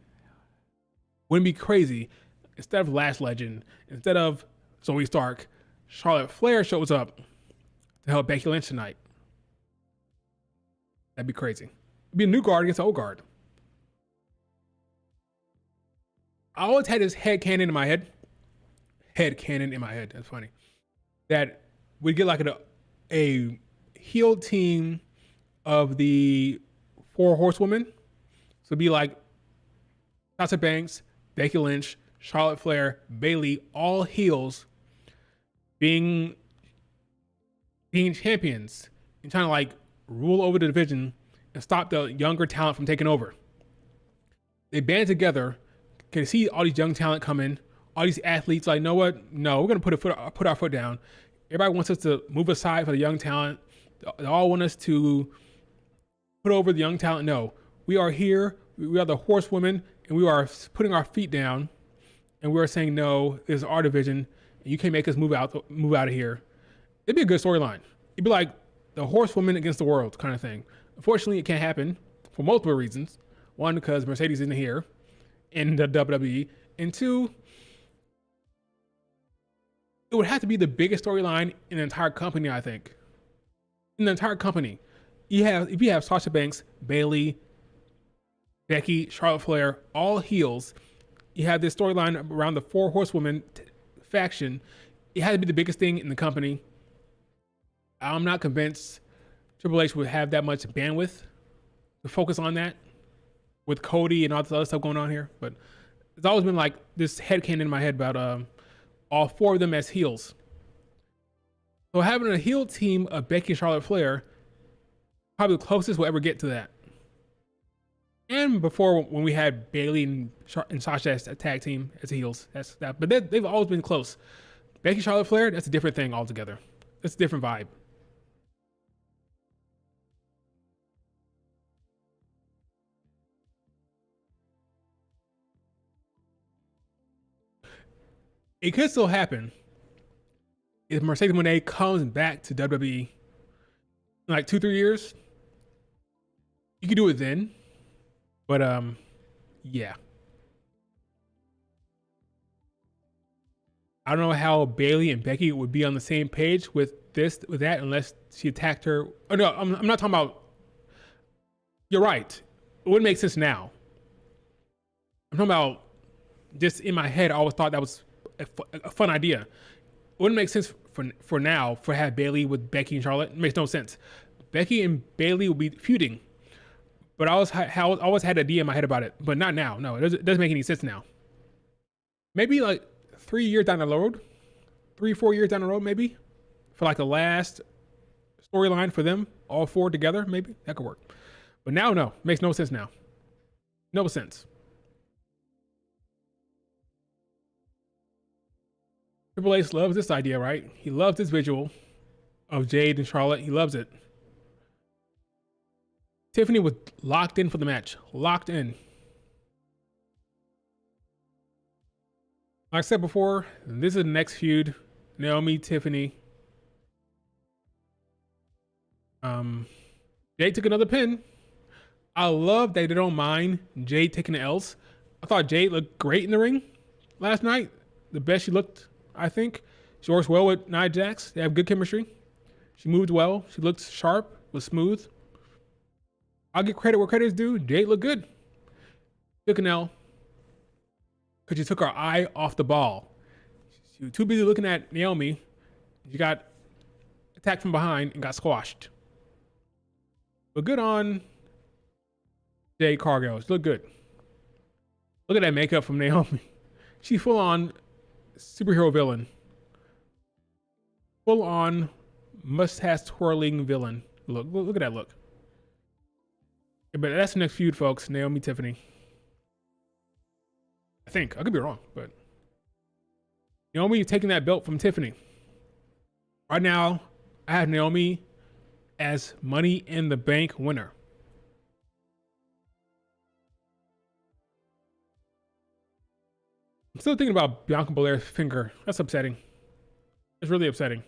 wouldn't it be crazy? Instead of Lash Legend, instead of Zoe Stark, Charlotte Flair shows up to help Becky Lynch tonight. That'd be crazy. It'd be a new guard against the old guard. I always had this head canon in my head. That's funny. That we'd get like a heel team of the four horsewomen. So it'd be like Sasha Banks, Becky Lynch, Charlotte Flair, Bayley, all heels being champions and trying to like rule over the division and stop the younger talent from taking over. They band together, can see all these young talent come in, all these athletes like, know what? No, we're gonna put our foot down. Everybody wants us to move aside for the young talent. They all want us to put over the young talent. No, we are here. We are the horsewomen, and we are putting our feet down, and we are saying no. This is our division, and you can't make us move out of here. It'd be a good storyline. It'd be like the horsewoman against the world kind of thing. Unfortunately, it can't happen for multiple reasons. One, because Mercedes isn't here in the WWE, and two, it would have to be the biggest storyline in the entire company, I think. In the entire company. If you have Sasha Banks, Bayley, Becky, Charlotte Flair, all heels, you have this storyline around the four horsewomen faction. It had to be the biggest thing in the company. I'm not convinced Triple H would have that much bandwidth to focus on that with Cody and all this other stuff going on here. But it's always been like this headcanon in my head about all four of them as heels. So having a heel team of Becky and Charlotte Flair, probably the closest we'll ever get to that. And before, when we had Bayley and Sasha as a tag team as heels, that's that. But they've always been close. Becky, Charlotte Flair, that's a different thing altogether. That's a different vibe. It could still happen if Mercedes Moné comes back to WWE in like 2-3 years. You could do it then, but yeah. I don't know how Bayley and Becky would be on the same page with that, unless she attacked her. Oh no, I'm not talking about. You're right. It wouldn't make sense now. I'm talking about just in my head. I always thought that was a fun idea. It wouldn't make sense for now for have Bayley with Becky and Charlotte. It makes no sense. Becky and Bayley will be feuding, but I always had an idea in my head about it, but not now. No, it doesn't make any sense now. Maybe like 3 years down the road, 3-4 years down the road, maybe for like the last storyline for them, all four together, maybe that could work. But now, no, makes no sense now. No sense. Triple H loves this idea, right? He loves this visual of Jade and Charlotte. He loves it. Tiffany was locked in for the match. Locked in. Like I said before, this is the next feud. Naomi, Tiffany. Jade took another pin. I love that they don't mind Jade taking the L's. I thought Jade looked great in the ring last night. The best she looked, I think. She works well with Nia Jax. They have good chemistry. She moved well. She looked sharp, was smooth. I'll give credit where credit is due. Jade looked good. Took an L because she took her eye off the ball. She was too busy looking at Naomi. She got attacked from behind and got squashed. But good on Jade Cargill. She looked good. Look at that makeup from Naomi. She's full on superhero villain. Full on mustache twirling villain. Look at that look. But that's the next feud, folks. Naomi, Tiffany. I think. I could be wrong, but Naomi taking that belt from Tiffany. Right now, I have Naomi as Money in the Bank winner. I'm still thinking about Bianca Belair's finger. That's upsetting. It's really upsetting.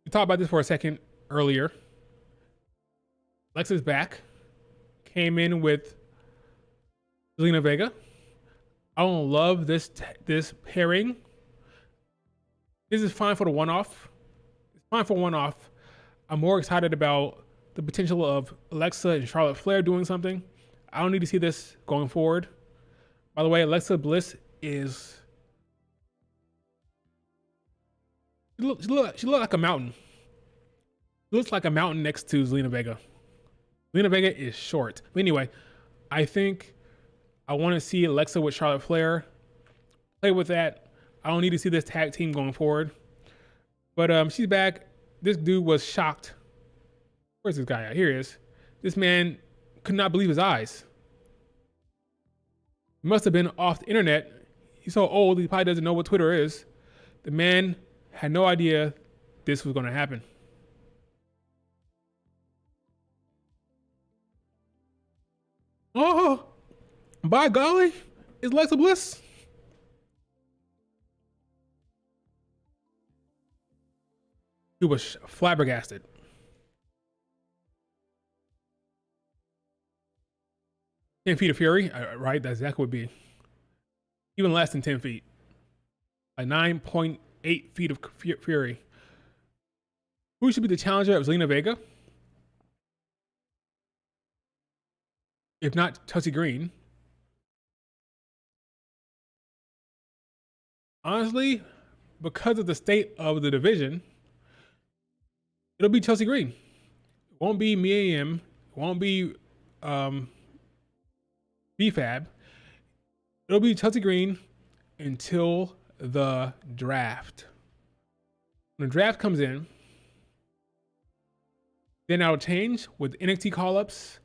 We talked about this for a second earlier. Alexa's back. Came in with Zelina Vega. I don't love this pairing. This is fine for the one-off. It's fine for one-off. I'm more excited about the potential of Alexa and Charlotte Flair doing something. I don't need to see this going forward. By the way, Alexa Bliss is... She look like a mountain. She looks like a mountain next to Zelina Vega. Zelina Vega is short. But anyway, I think I want to see Alexa with Charlotte Flair. Play with that. I don't need to see this tag team going forward. But she's back. This dude was shocked. Where's this guy at? Here he is. This man could not believe his eyes. He must have been off the internet. He's so old, he probably doesn't know what Twitter is. The man had no idea this was going to happen. Oh, by golly, it's Alexa Bliss. He was flabbergasted. Ten feet of fury, right? That's exactly what it would be. Even less than 10 feet. Like 9.8 feet of fury. Who should be the challenger of Zelina Vega? If not Chelsea Green. Honestly, because of the state of the division, it'll be Chelsea Green. It won't be Mia Yim. It won't be BFAB. It'll be Chelsea Green until the draft. When the draft comes in, then that'll change with NXT call-ups,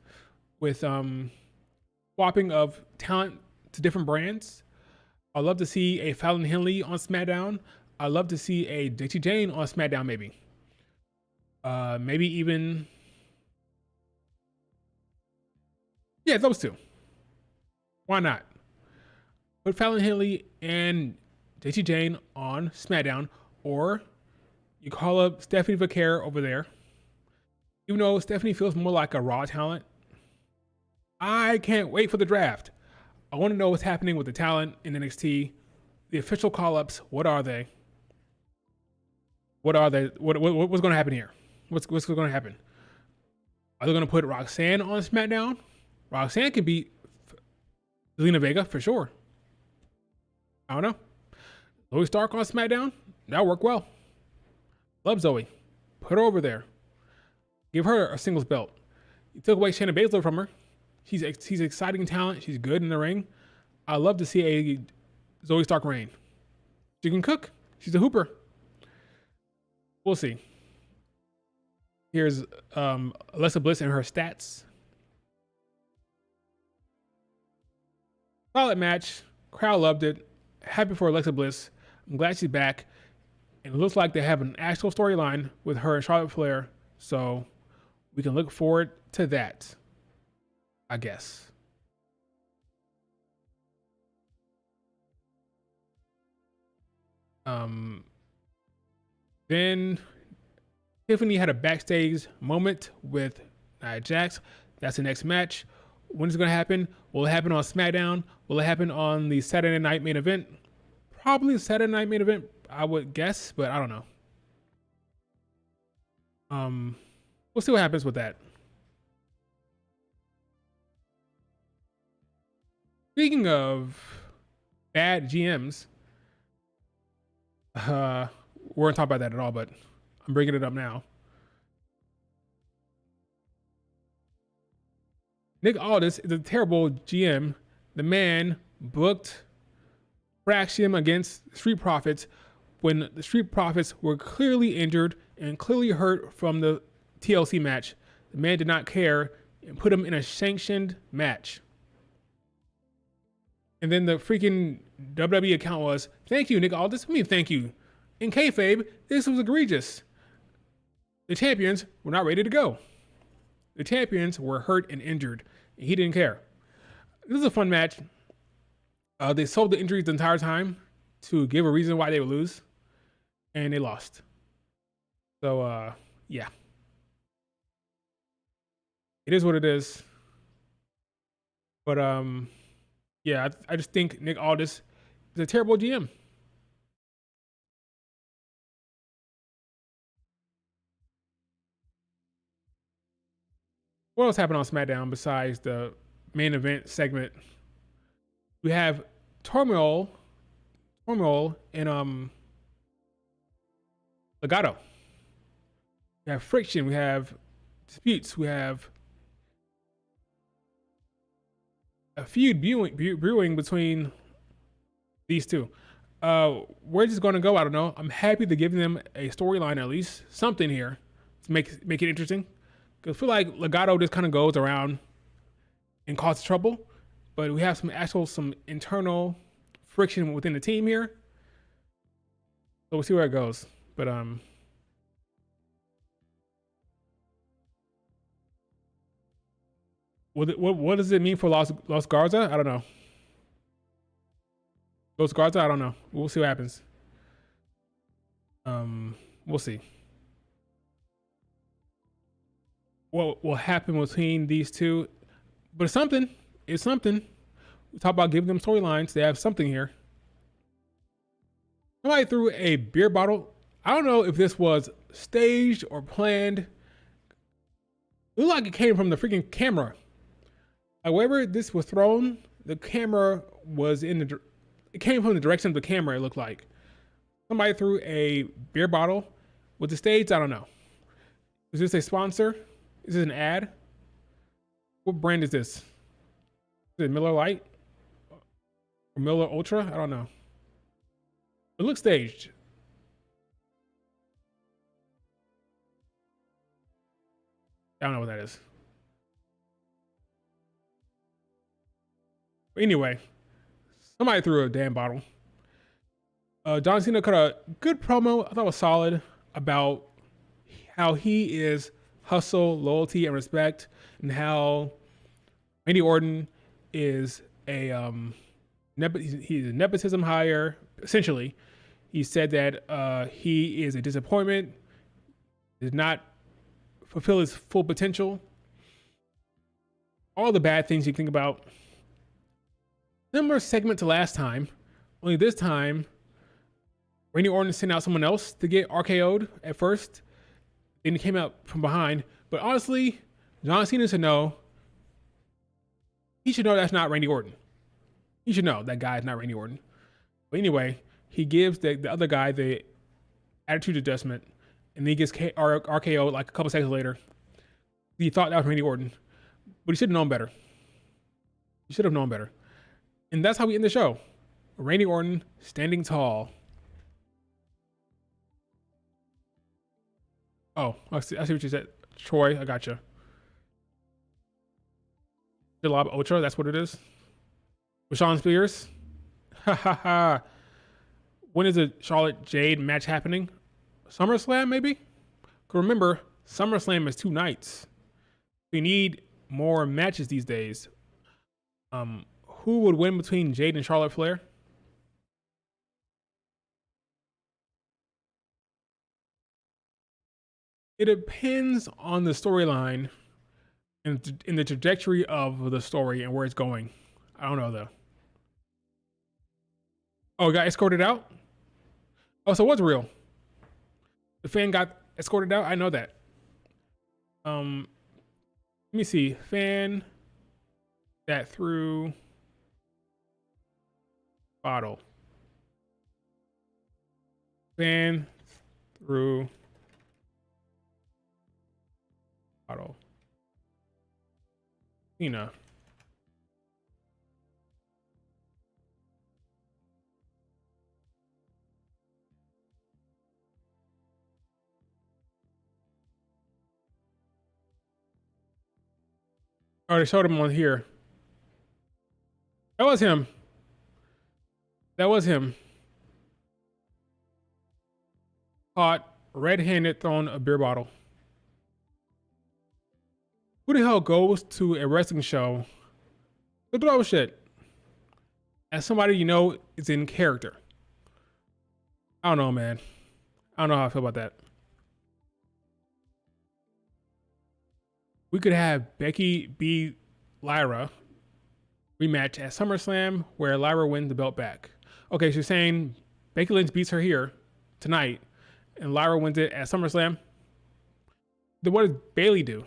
with swapping of talent to different brands. I'd love to see a Fallon Henley on SmackDown. I'd love to see a JT Jane on SmackDown, maybe. Maybe even, yeah, those two. Why not? Put Fallon Henley and JT Jane on SmackDown, or you call up Stephanie Vaquer over there. Even though Stephanie feels more like a Raw talent, I can't wait for the draft. I want to know what's happening with the talent in NXT. The official call-ups, what are they? What are they? What's going to happen here? What's going to happen? Are they going to put Roxanne on SmackDown? Roxanne could beat Zelina Vega for sure. I don't know. Zoe Stark on SmackDown? That'll work well. Love Zoe. Put her over there. Give her a singles belt. You took away Shayna Baszler from her. She's exciting talent. She's good in the ring. I love to see a Zoe Stark reign. She can cook. She's a hooper. We'll see. Here's Alexa Bliss and her stats. Solid match. Crowd loved it. Happy for Alexa Bliss. I'm glad she's back. And it looks like they have an actual storyline with her and Charlotte Flair. So we can look forward to that, I guess. Then Tiffany had a backstage moment with Nia Jax. That's the next match. When is it going to happen? Will it happen on SmackDown? Will it happen on the Saturday night main event? Probably the Saturday night main event, I would guess, but I don't know. We'll see what happens with that. Speaking of bad GMs, we're going to talk about that at all, but I'm bringing it up now. Nick Aldis is a terrible GM. The man booked Fraction against Street Profits when the Street Profits were clearly injured and clearly hurt from the TLC match. The man did not care and put him in a sanctioned match. And then the freaking WWE account was, thank you, Nick Aldis. I mean, thank you. In kayfabe, this was egregious. The champions were not ready to go. The champions were hurt and injured. And he didn't care. This is a fun match. They sold the injuries the entire time to give a reason why they would lose. And they lost. So, yeah. It is what it is. But, yeah, I just think Nick Aldis is a terrible GM. What else happened on SmackDown besides the main event segment? We have turmoil in Legato. We have friction. We have disputes. We have a feud brewing between these two. Where's this going to go? I don't know. I'm happy to give them a storyline, at least something here to make it interesting. Because I feel like Legato just kind of goes around and causes trouble, but we have some internal friction within the team here. So we'll see where it goes. But what does it mean for Los Garza? I don't know. Los Garza, I don't know. We'll see what happens. We'll see. What will happen between these two? But it's something. It's something. We talk about giving them storylines. They have something here. Somebody threw a beer bottle. I don't know if this was staged or planned. It looked like it came from the freaking camera. However, this was thrown, the camera was it came from the direction of the camera, it looked like. Somebody threw a beer bottle with the stage. I don't know. Is this a sponsor? Is this an ad? What brand is this? Is it Miller Lite? Or Miller Ultra? I don't know. It looks staged. I don't know what that is. But anyway, somebody threw a damn bottle. John Cena cut a good promo. I thought it was solid about how he is hustle, loyalty, and respect, and how Randy Orton is a he's a nepotism hire. Essentially, he said that he is a disappointment, did not fulfill his full potential. All the bad things you think about. Similar segment to last time, only this time, Randy Orton sent out someone else to get RKO'd at first. Then he came out from behind. But honestly, John Cena should know. He should know that's not Randy Orton. He should know that guy is not Randy Orton. But anyway, he gives the other guy the attitude adjustment, and then he gets RKO'd like a couple seconds later. He thought that was Randy Orton, but he should have known better. He should have known better. And that's how we end the show. Randy Orton standing tall. Oh, I see what you said. Troy, I gotcha. Jalab Ultra, that's what it is. With Sean Spears. Ha ha ha. When is the Charlotte Jade match happening? SummerSlam, maybe? Because remember, SummerSlam is 2 nights. We need more matches these days. Who would win between Jade and Charlotte Flair? It depends on the storyline and in the trajectory of the story and where it's going. I don't know though. Oh, it got escorted out? Oh, so what's real? The fan got escorted out? I know that. Let me see. Fan that threw bottle. Fan threw bottle. Cena. Oh, they showed him on here. That was him. That was him. Caught red-handed throwing a beer bottle. Who the hell goes to a wrestling show to throw shit? As somebody you know is in character. I don't know, man. I don't know how I feel about that. We could have Becky beat Lyra rematch at SummerSlam where Lyra wins the belt back. Okay, so you're saying Becky Lynch beats her here tonight and Lyra wins it at SummerSlam? Then what does Bayley do?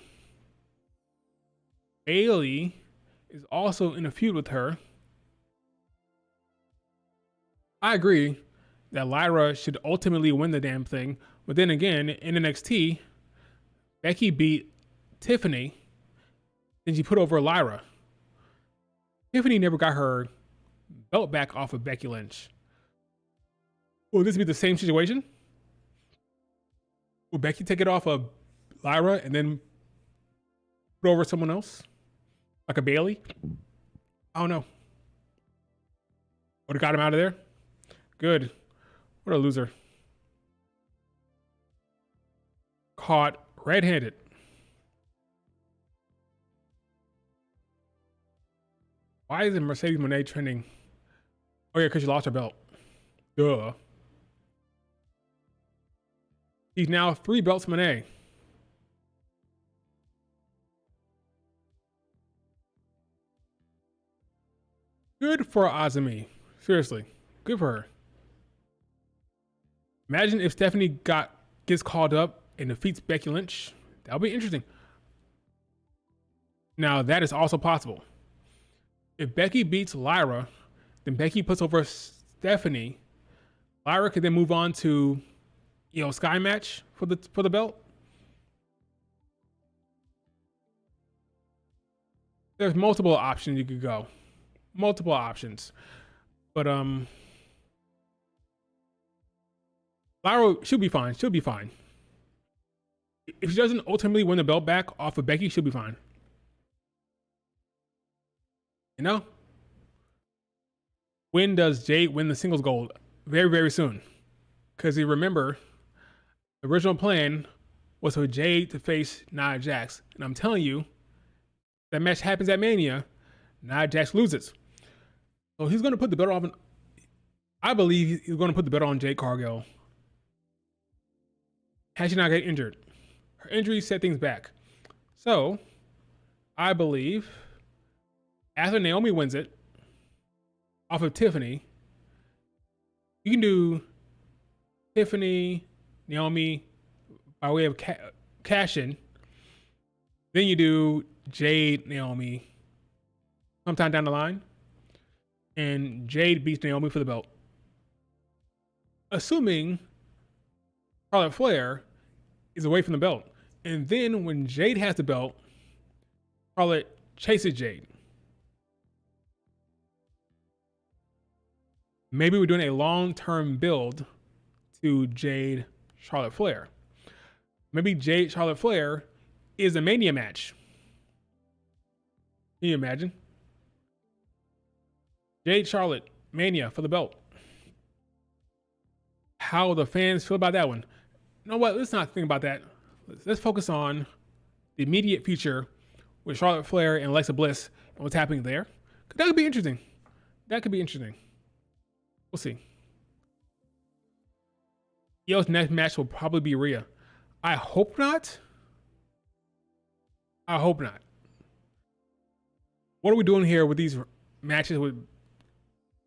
Bayley is also in a feud with her. I agree that Lyra should ultimately win the damn thing, but then again, in NXT, Becky beat Tiffany, then she put over Lyra. Tiffany never got her belt back off of Becky Lynch. Will this be the same situation? Will Becky take it off of Lyra and then put over someone else? Like a Bayley? I don't know. Would have got him out of there? Good. What a loser. Caught red-handed. Why isn't Mercedes Moné trending? Oh yeah, because she lost her belt. Duh. He's now 3 belts Moné. Good for AZM. Seriously. Good for her. Imagine if Stephanie gets called up and defeats Becky Lynch. That'll be interesting. Now, that is also possible. If Becky beats Lyra, then Becky puts over Stephanie. Lyra could then move on to Io Sky match for the belt. There's multiple options you could go. Multiple options. But Lyra should be fine. She'll be fine. If she doesn't ultimately win the belt back off of Becky, she'll be fine. You know? When does Jade win the singles gold? Very, very soon. Because you remember, the original plan was for Jade to face Nia Jax. And I'm telling you, that match happens at Mania, Nia Jax loses. So he's going to put the belt on. I believe he's going to put the belt on Jade Cargill. Has she not get injured? Her injury set things back. So I believe after Naomi wins it off of Tiffany, you can do Tiffany, Naomi by way of cash in. Then you do Jade, Naomi sometime down the line. And Jade beats Naomi for the belt. Assuming Charlotte Flair is away from the belt. And then when Jade has the belt, Charlotte chases Jade. Maybe we're doing a long-term build to Jade Charlotte Flair. Maybe Jade Charlotte Flair is a Mania match. Can you imagine? Jade Charlotte, Mania for the belt. How the fans feel about that one. You know what? Let's not think about that. Let's focus on the immediate future with Charlotte Flair and Alexa Bliss and what's happening there. That could be interesting. That could be interesting. We'll see. Io's next match will probably be Rhea. I hope not. I hope not. What are we doing here with these matches with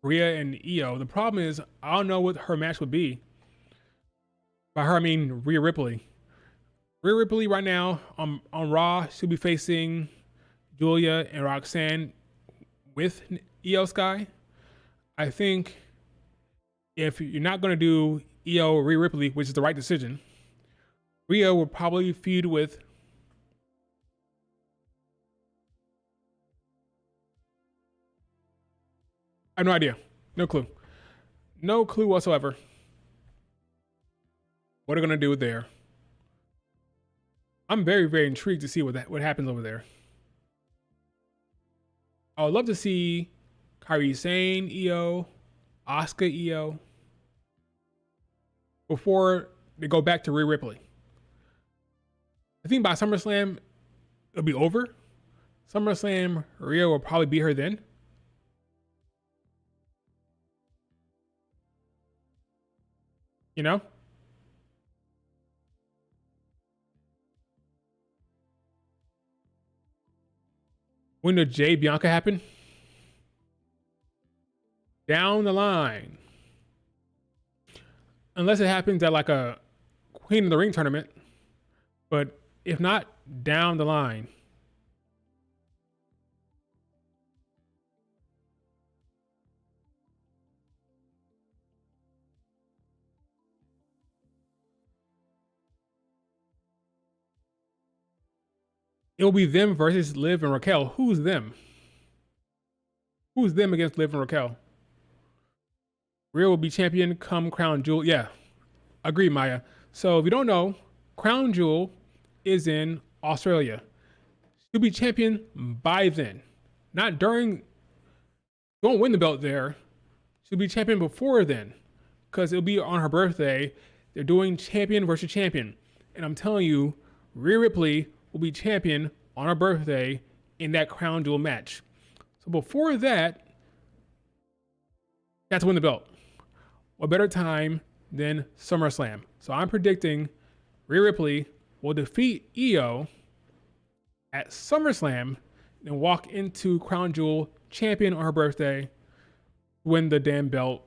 Rhea and Io? The problem is I don't know what her match would be. By her, I mean Rhea Ripley. Rhea Ripley right now on Raw, she'll be facing Julia and Roxanne with Io Sky. I think if you're not going to do Io Rhea Ripley, which is the right decision, Rhea will probably feud with I have no idea. No clue. No clue whatsoever. What are they going to do there? I'm very, very intrigued to see what happens over there. I would love to see Kairi Sane, Io, Asuka, Io, before they go back to Rhea Ripley. I think by SummerSlam, it'll be over. SummerSlam, Rhea will probably beat her then. You know? When did Jade Bianca happen? Down the line. Unless it happens at like a Queen of the Ring tournament. But if not, down the line. It'll be them versus Liv and Raquel. Who's them? Who's them against Liv and Raquel? Rhea will be champion come Crown Jewel. Yeah, agree, Maya. So if you don't know, Crown Jewel is in Australia. She'll be champion by then. Not during, won't win the belt there. She'll be champion before then. Because it'll be on her birthday. They're doing champion versus champion. And I'm telling you, Rhea Ripley will be champion on her birthday in that Crown Jewel match. So before that, that's win the belt. What better time than SummerSlam? So I'm predicting Rhea Ripley will defeat Io at SummerSlam and walk into Crown Jewel champion on her birthday, win the damn belt.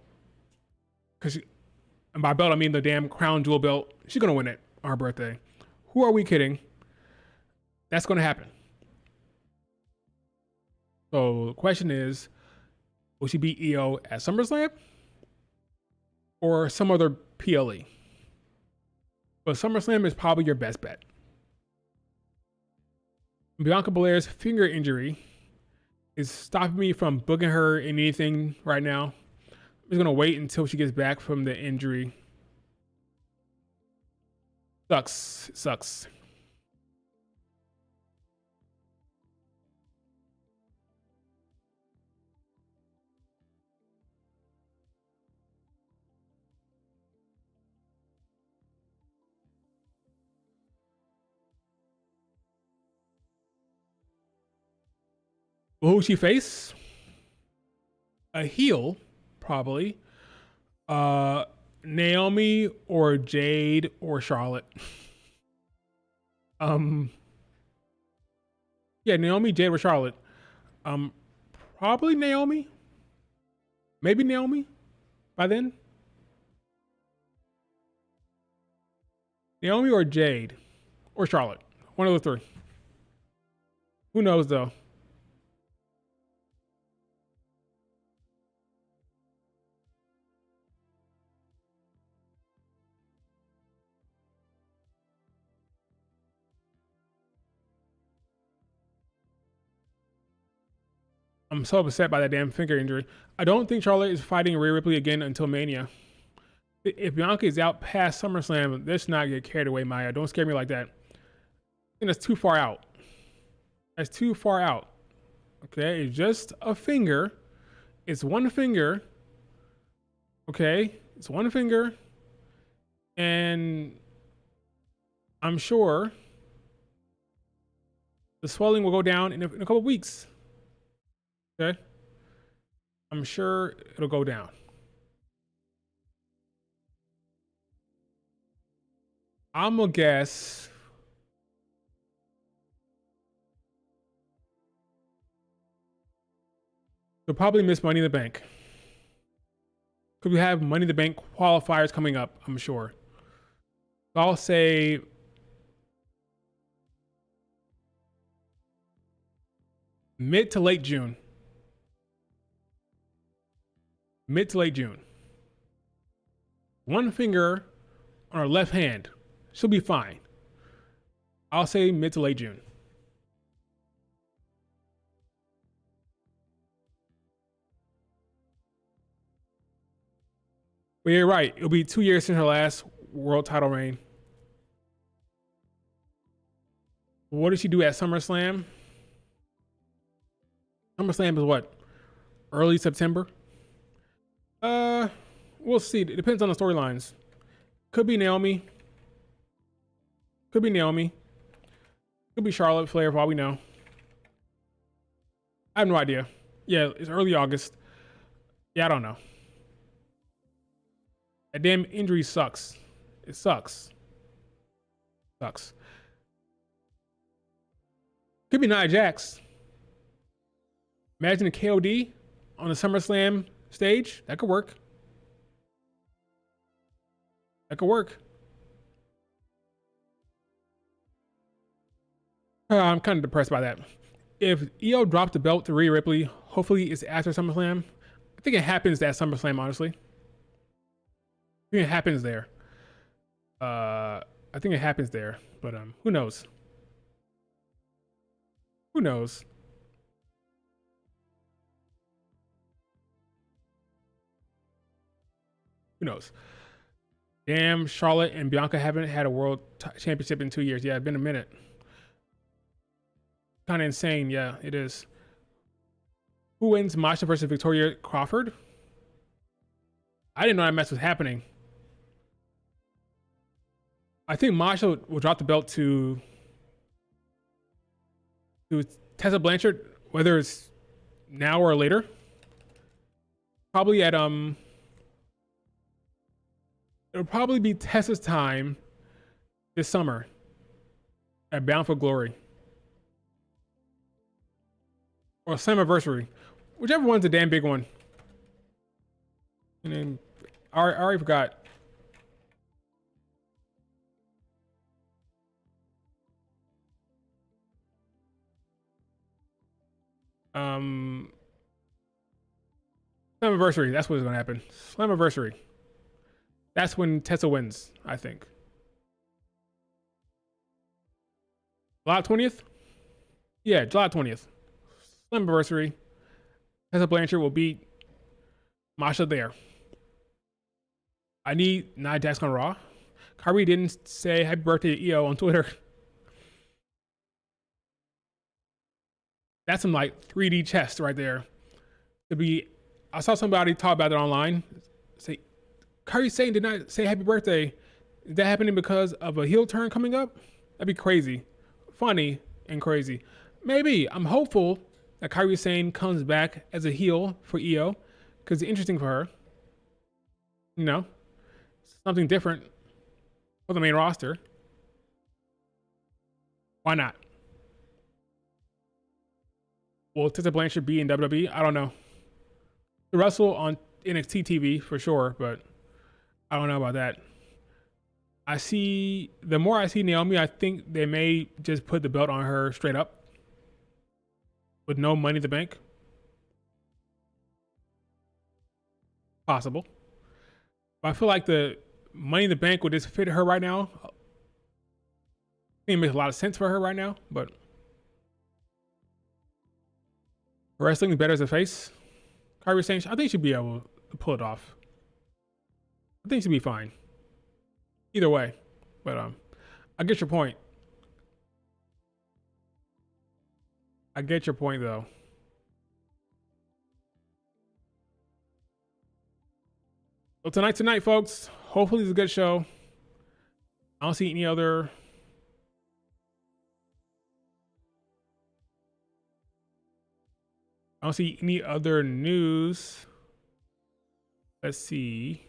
And by belt, I mean the damn Crown Jewel belt. She's going to win it on her birthday. Who are we kidding? That's going to happen. So the question is, will she beat Io at SummerSlam? or some other PLE. But SummerSlam is probably your best bet. Bianca Belair's finger injury is stopping me from booking her in anything right now. I'm just gonna wait until she gets back from the injury. Sucks. Who she face? A heel, probably. Naomi or Jade or Charlotte. Yeah, Naomi, Jade or Charlotte. Um, Probably Naomi. Maybe Naomi by then. Naomi or Jade or Charlotte. One of the three. Who knows though? I'm so upset by that damn finger injury. I don't think Charlotte is fighting Rhea Ripley again until Mania. If Bianca is out past SummerSlam, let's not get carried away, Maya. Don't scare me like that. I think that's too far out. That's too far out. Okay, it's just a finger. It's one finger. Okay, it's one finger. And I'm sure the swelling will go down in a couple of weeks. Okay, I'm sure it'll go down. I'm gonna guess they'll probably miss Money in the Bank. Because we have Money in the Bank qualifiers coming up, I'm sure. So I'll say mid to late June. Mid to late June. One finger on her left hand. She'll be fine. I'll say mid to late June. But you're right. It'll be 2 years since her last world title reign. What did she do at SummerSlam? SummerSlam is what? Early September? We'll see. It depends on the storylines. Could be Naomi. Could be Naomi. Could be Charlotte Flair for all we know. I have no idea. Yeah, it's early August. Yeah, I don't know. That damn injury sucks. It sucks. Sucks. Could be Nia Jax. Imagine a KOD on the SummerSlam stage. That could work. That could work. I'm kind of depressed by that. If EO dropped the belt to Rhea Ripley, hopefully it's after SummerSlam. I think it happens at SummerSlam, honestly. I think it happens there. I think it happens there, but who knows? Who knows? Who knows? Damn, Charlotte and Bianca haven't had a world championship in 2 years. Yeah, it's been a minute. Kind of insane. Yeah, it is. Who wins Masha versus Victoria Crawford? I didn't know that match was happening. I think Masha will drop the belt to Tessa Blanchard, whether it's now or later. Probably at it'll probably be Tessa's time this summer at Bound for Glory or Slammiversary, whichever one's a damn big one. And then I already forgot. Slammiversary. That's what's gonna happen. Slammiversary. That's when Tessa wins, I think. July 20th? Yeah, July 20th. Slammiversary. Tessa Blanchard will beat Masha there. I need Nia Jax on Raw. Kyrie didn't say happy birthday to EO on Twitter. That's some like 3D chess right there. To be, I saw somebody talk about it online. Say, Kyrie Sane did not say happy birthday. Is that happening because of a heel turn coming up? That'd be crazy. Funny and crazy. Maybe. I'm hopeful that Kyrie Sane comes back as a heel for EO because it's interesting for her. You know, something different for the main roster. Why not? Will Tessa Blanchard be in WWE? I don't know. The wrestle on NXT TV for sure, but I don't know about that. The more I see Naomi, I think they may just put the belt on her straight up with no Money in the Bank. Possible. But I feel like the Money in the Bank would just fit her right now. I think it makes a lot of sense for her right now, but wrestling is better as a face. Kyrie Sane, I think she'd be able to pull it off. I think she'd be fine. Either way, but I get your point. I get your point though. So tonight, folks. Hopefully it's a good show. I don't see any other. I don't see any other news. Let's see.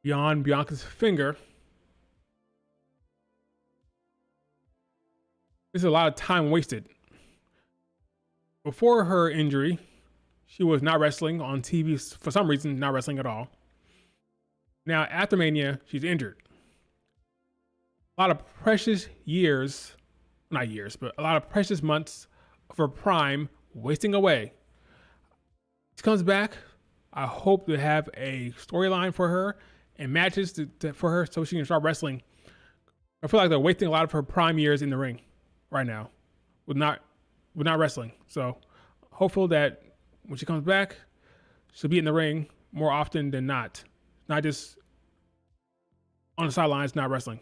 Beyond Bianca's finger. This is a lot of time wasted. Before her injury, she was not wrestling on TV for some reason, not wrestling at all. Now, after Mania, she's injured. A lot of precious years, not years, but a lot of precious months of her prime wasting away. She comes back. I hope to have a storyline for her and matches for her so she can start wrestling. I feel like they're wasting a lot of her prime years in the ring right now with not wrestling. So hopeful that when she comes back, she'll be in the ring more often than not. Not just on the sidelines, not wrestling.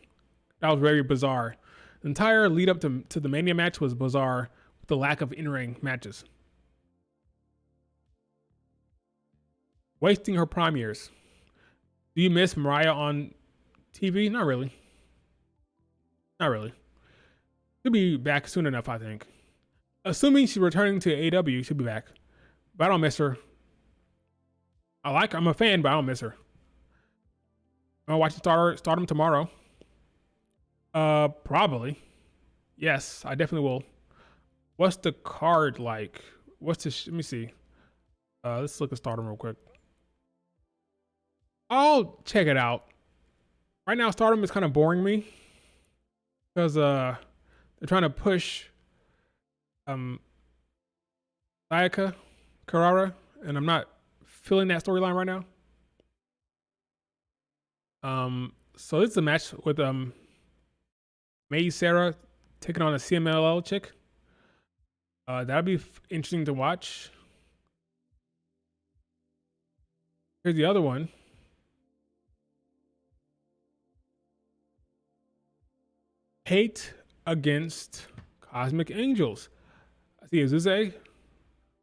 That was very bizarre. The entire lead up to the Mania match was bizarre with the lack of in-ring matches. Wasting her prime years. Do you miss Mariah on TV? Not really. Not really. She'll be back soon enough, I think. Assuming she's returning to AEW, she'll be back. But I don't miss her. I'm a fan, but I don't miss her. I'm watching Stardom tomorrow. Probably. Yes, I definitely will. What's the card like? Let me see. Let's look at Stardom real quick. I'll check it out. Right now, Stardom is kind of boring me because they're trying to push Sayaka Carrara, and I'm not feeling that storyline right now. So this is a match with May Sarah taking on a CMLL chick. That'll be interesting to watch. Here's the other one. Hate against Cosmic Angels. I see Azuze.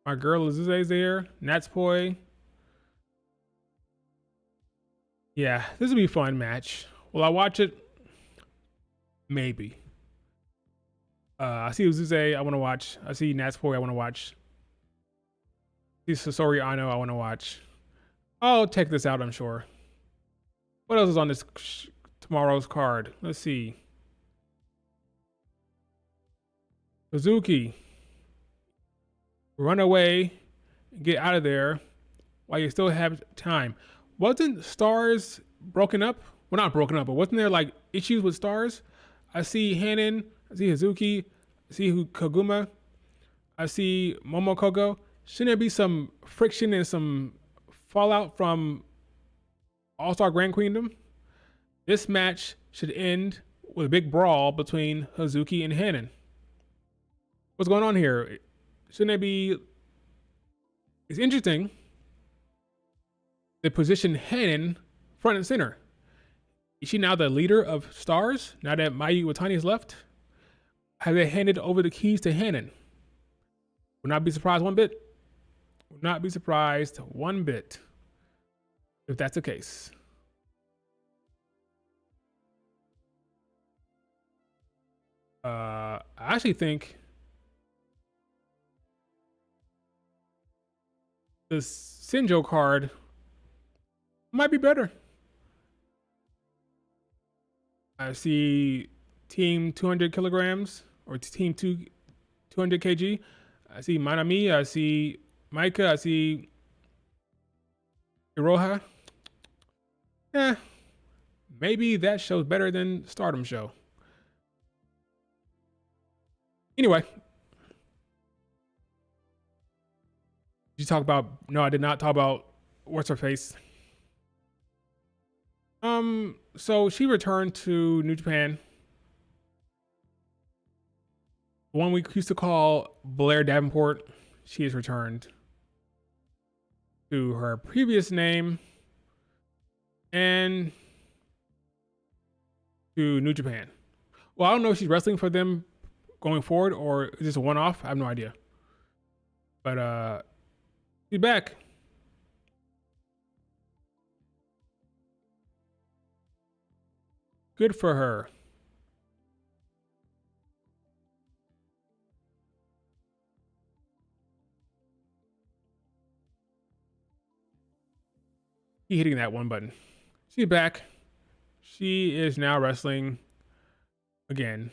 My girl Azuze's there. Natsupoi. Yeah, this will be a fun match. Will I watch it? Maybe. I see Azuze, I want to watch. I see Natsupoi, I want to watch. I see Sasori Ano, I want to watch. I'll check this out, I'm sure. What else is on this tomorrow's card? Let's see. Suzuki. Run away and get out of there while you still have time. Wasn't Stars broken up? Well, not broken up, but wasn't there like issues with Stars? I see Hanan, I see Hazuki, I see Koguma, I see Momokoko. Shouldn't there be some friction and some fallout from All Star Grand Queendom? This match should end with a big brawl between Hazuki and Hanan. What's going on here? Shouldn't it be? It's interesting. They position Hanan front and center. Is she now the leader of Stars? Now that Mayu Iwatani has left, have they handed over the keys to Hanan? Would not be surprised one bit. Would not be surprised one bit if that's the case. I actually think the Sinjo card might be better. I see team 200 kilograms or team 200 kg. I see Manami. I see Maika. I see Iroha. Maybe that show's better than Stardom show. Anyway, did you talk about? No, I did not talk about what's her face. So she returned to New Japan. The one we used to call Blair Davenport. She has returned to her previous name and to New Japan. Well, I don't know if she's wrestling for them going forward or is this a one-off? I have no idea. But she's back. Good for her. Keep hitting that one button. She's back. She is now wrestling again.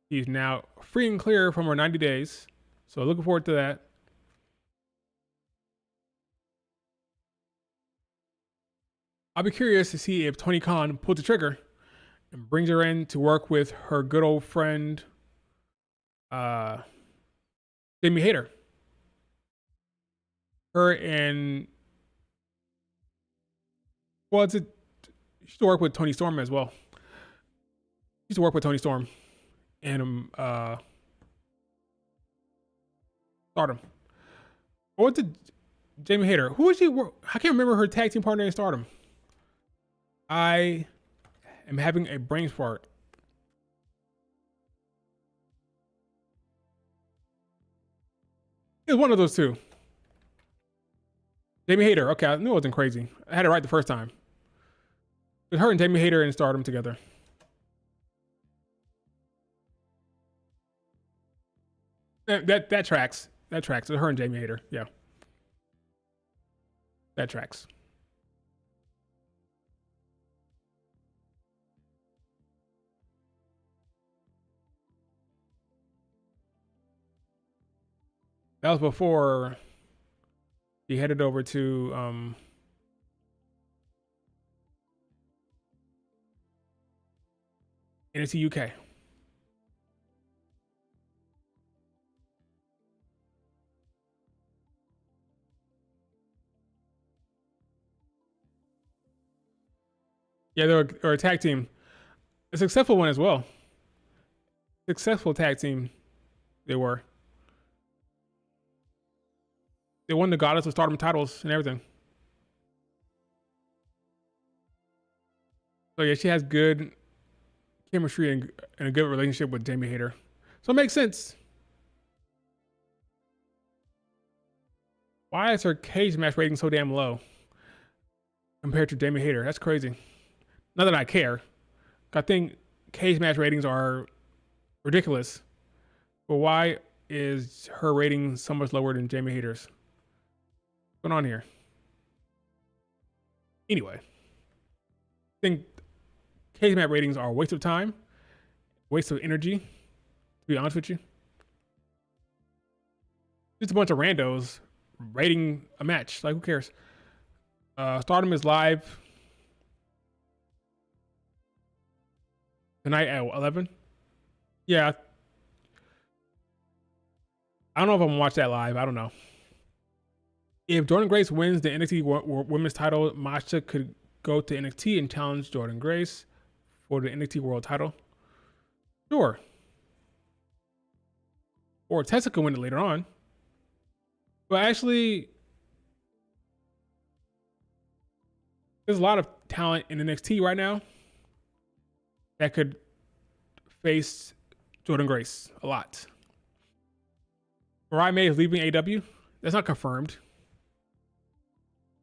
She's now free and clear from her 90 days. So looking forward to that. I'll be curious to see if Tony Khan pulls the trigger and brings her in to work with her good old friend, Jamie Hayter. Her and, well, she used to work with Tony Storm as well. She used to work with Tony Storm and Stardom. Or was it Jamie Hayter? Who was she? I can't remember her tag team partner in Stardom. I am having a brain fart. It was one of those two. Jamie Hayter. Okay, I knew it wasn't crazy. I had it right the first time. It was her and Jamie Hayter in Stardom together. That tracks. That tracks. It's her and Jamie Hayter. Yeah. That tracks. That was before he headed over to NXT UK. Yeah, they were a tag team. A successful one as well. Successful tag team they were. They won the Goddess of Stardom titles and everything. So yeah, she has good chemistry and a good relationship with Jamie Hayter. So it makes sense. Why is her cage match rating so damn low compared to Jamie Hayter? That's crazy. Not that I care. I think cage match ratings are ridiculous. But why is her rating so much lower than Jamie Hayter's? What's going on here? Anyway, I think cage match ratings are a waste of time, waste of energy, to be honest with you. Just a bunch of randos rating a match. Like, who cares? Stardom is live. tonight at 11. Yeah, I don't know if I'm gonna watch that live. I don't know. If Jordan Grace wins the NXT Women's title, Masha could go to NXT and challenge Jordan Grace for the NXT World title. Sure. Or Tessa could win it later on. But actually, there's a lot of talent in NXT right now that could face Jordan Grace a lot. Mariah May is leaving AEW. That's not confirmed.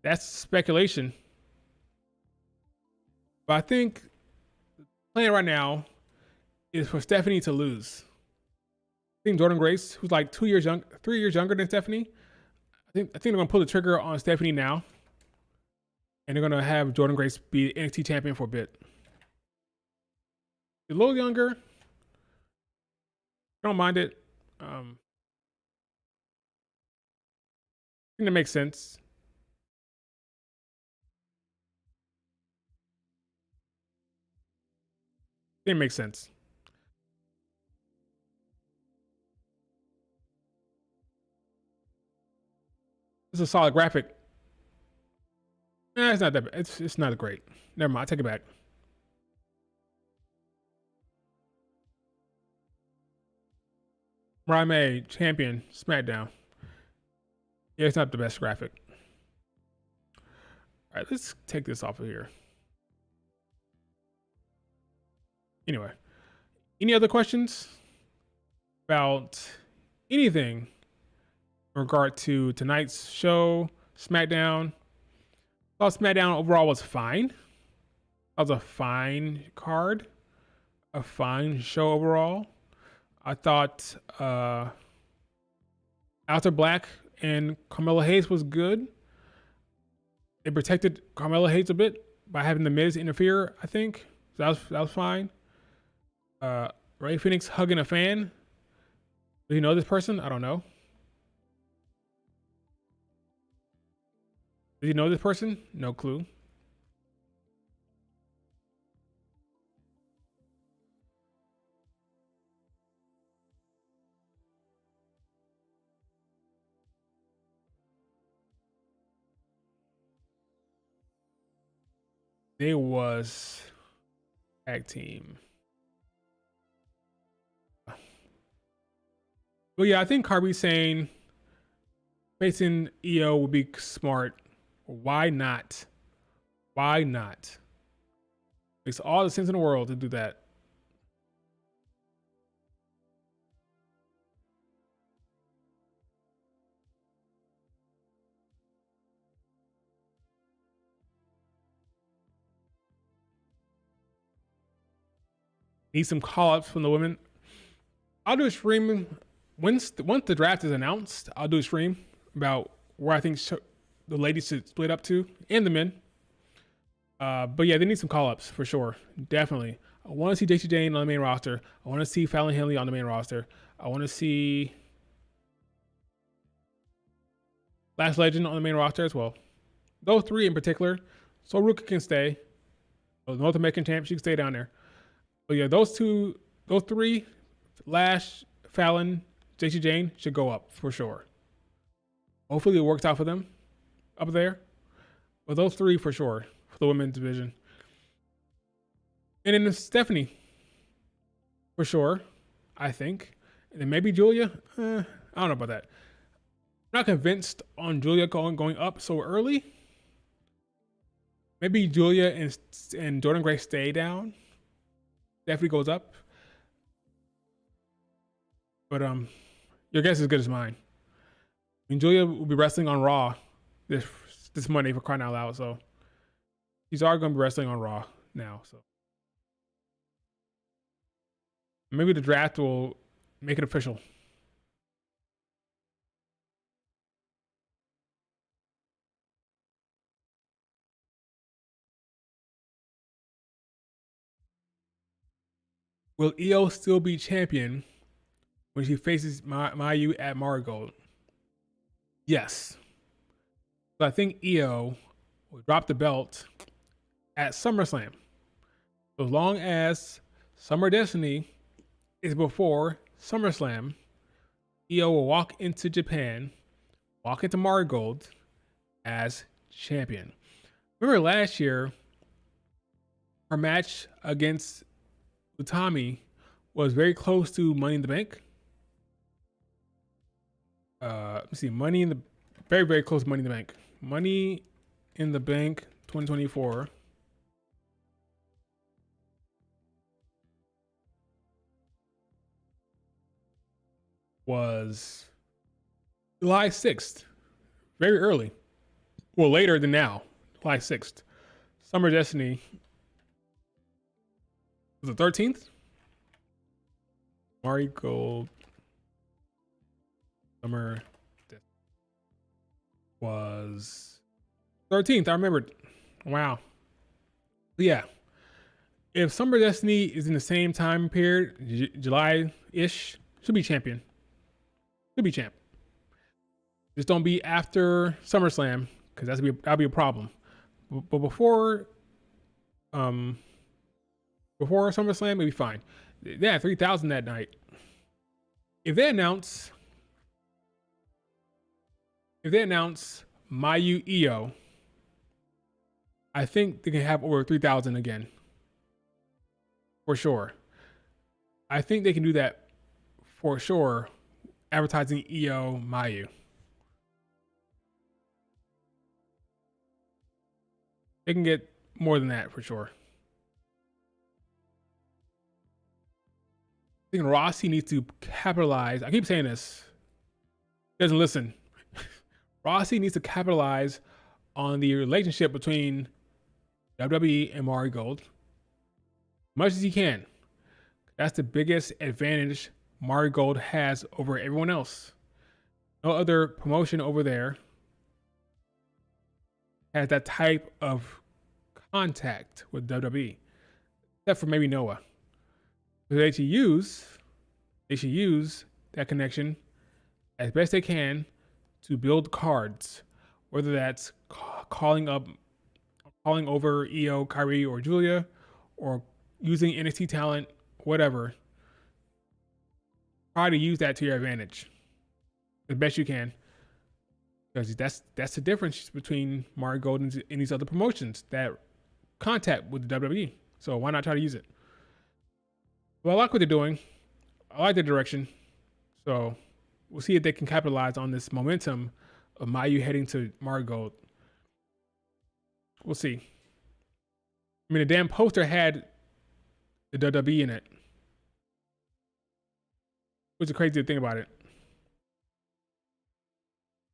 That's speculation. But I think the plan right now is for Stephanie to lose. I think Jordan Grace, who's like 3 years younger than Stephanie, I think they're gonna pull the trigger on Stephanie now, and they're gonna have Jordan Grace be NXT champion for a bit. A little younger, I don't mind it. I think that makes sense. It makes sense. It's a solid graphic. It's not that bad. It's not great. Never mind. I take it back. Mariah May, champion, Smackdown. Yeah, it's not the best graphic. All right, let's take this off of here. Anyway, any other questions about anything in regard to tonight's show, SmackDown? I thought SmackDown overall was fine. That was a fine card, a fine show overall. I thought Aleister Black and Carmella Hayes was good. They protected Carmella Hayes a bit by having the Miz interfere, I think. So that was fine. Ray Phoenix hugging a fan. Do you know this person? I don't know. Do you know this person? No clue. They was tag team. But yeah, I think Carby's saying facing EO would be smart. Why not? Why not? Makes all the sense in the world to do that. Need some call-ups from the women. I'll do a stream once the draft is announced. I'll do a stream about where I think the ladies should split up to, and the men. But yeah, they need some call-ups for sure. Definitely. I want to see JC Jane on the main roster. I want to see Fallon Henley on the main roster. I want to see Last Legend on the main roster as well. Those three in particular. So Ruka can stay. The North American champ, she can stay down there. But yeah, those three, Lash, Fallon, JC Jane should go up for sure. Hopefully it works out for them up there. But those three for sure for the women's division. And then Stephanie for sure, I think. And then maybe Julia. I don't know about that. I'm not convinced on Julia going up so early. Maybe Julia and Jordan Grace stay down. Stephanie goes up. But your guess is as good as mine. I mean, Julia will be wrestling on Raw this Monday for crying out loud. So she's already going to be wrestling on Raw now. So maybe the draft will make it official. Will Io still be champion when she faces Mayu at Marigold? Yes. So I think Io will drop the belt at SummerSlam. So as long as Summer Destiny is before SummerSlam. Io will walk into Japan, walk into Marigold as champion. Remember last year, her match against Utami was very close to Money in the Bank. Let's see, Money in the very, very close to Money in the Bank. Money in the Bank 2024 was July 6th, very early. Well, later than now, July 6th. Summer Destiny was the 13th. Marigold Summer Destiny was 13th. I remembered. Wow. But yeah. If Summer Destiny is in the same time period, July-ish, should be champion. Should be champ. Just don't be after SummerSlam, because that'll be a problem. But before SummerSlam, it'll be fine. They had 3,000 that night. If they announce Mayu Io, I think they can have over 3,000 again. For sure. I think they can do that for sure, advertising Io Mayu. They can get more than that for sure. I think Rossi needs to capitalize. I keep saying this. He doesn't listen. Rossi needs to capitalize on the relationship between WWE and Marigold as much as he can. That's the biggest advantage Marigold has over everyone else. No other promotion over there has that type of contact with WWE, except for maybe Noah. So they should use that connection as best they can to build cards, whether that's calling over Io, Kyrie, or Julia, or using NXT talent, whatever. Try to use that to your advantage as best you can, because that's the difference between Marigold and these other promotions that contact with the WWE. So why not try to use it? Well, I like what they're doing. I like the direction. So we'll see if they can capitalize on this momentum of Mayu heading to Marigold. We'll see. I mean, the damn poster had the WWE in it. What's the crazy thing about it?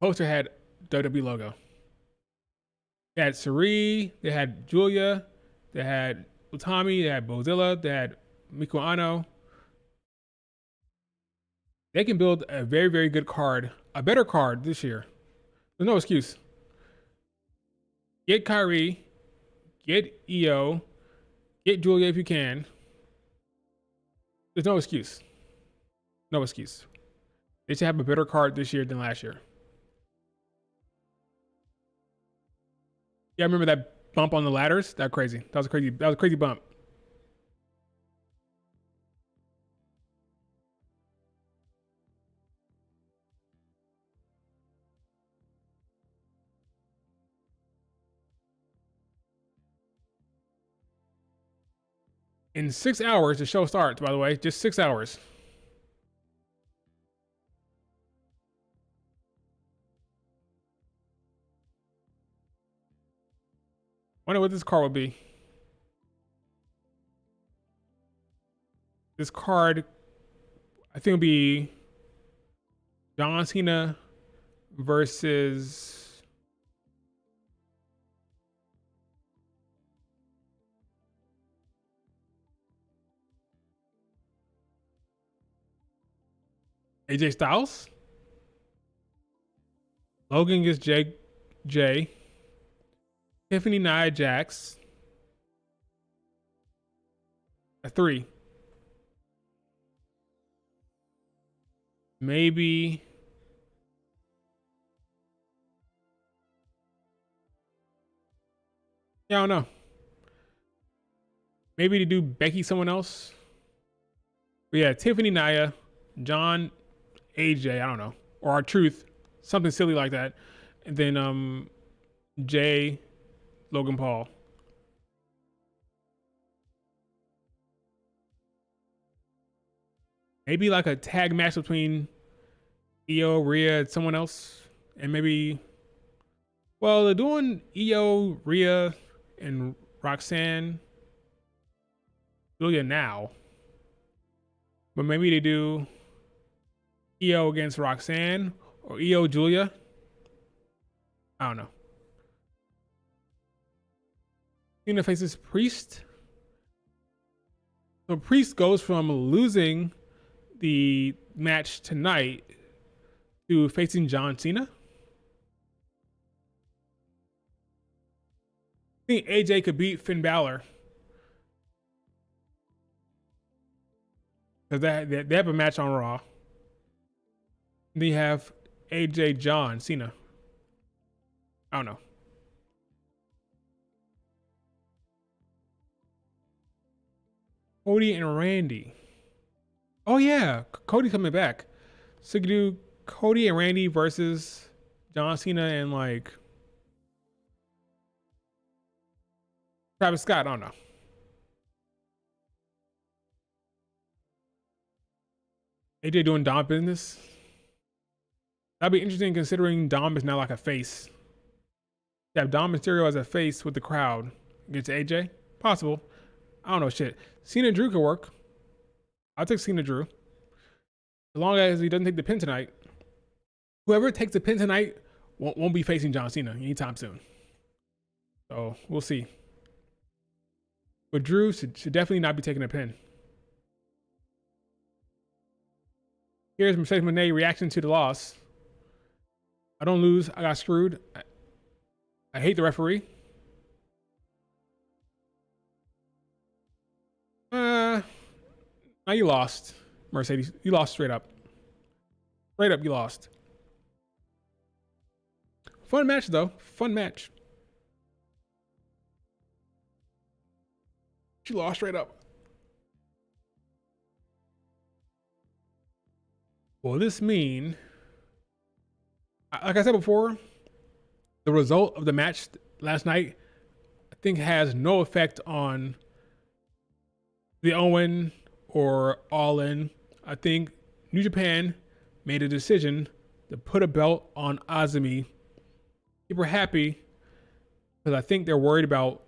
Poster had WWE logo. They had Sari, they had Julia, they had Utami, they had Bozilla, they had Miku Ano. They can build a very, very good card, a better card this year. There's no excuse. Get Kyrie, get Io, get Julia if you can. There's no excuse. No excuse. They should have a better card this year than last year. Yeah, I remember that bump on the ladders. That was crazy. That was a crazy bump. In 6 hours, the show starts, by the way. Just 6 hours. Wonder what this card will be. This card, I think, will be John Cena versus AJ Styles. Logan against Jay. Tiffany Nia Jax. A 3. Maybe I don't know. Maybe to do Becky someone else. But yeah, Tiffany Naya, John, AJ, I don't know, or our Truth, something silly like that, and then Jay, Logan Paul. Maybe like a tag match between Io, Rhea, and someone else, and maybe. Well, they're doing Io, Rhea, and Roxanne, Julia now, but maybe they do Io against Roxanne or Io Julia. I don't know. Cena faces Priest. So Priest goes from losing the match tonight to facing John Cena. I think AJ could beat Finn Balor because they have a match on Raw. And then you have AJ John Cena. I don't know. Cody and Randy. Oh yeah, Cody coming back. So you could do Cody and Randy versus John Cena and like Travis Scott. I don't know. AJ doing Dom business. That'd be interesting considering Dom is now like a face. To have Dom Mysterio as a face with the crowd against AJ? Possible. I don't know shit. Cena Drew could work. I'll take Cena Drew. As long as he doesn't take the pin tonight. Whoever takes the pin tonight won't be facing John Cena anytime soon. So we'll see. But Drew should definitely not be taking a pin. Here's Mercedes Moné reaction to the loss. I don't lose. I got screwed. I hate the referee. Now you lost, Mercedes. You lost straight up. Straight up, you lost. Fun match, though. Fun match. She lost straight up. Will this mean, like I said before, the result of the match last night, I think has no effect on the Owen or All In. I think New Japan made a decision to put a belt on AZM. People are happy because I think they're worried about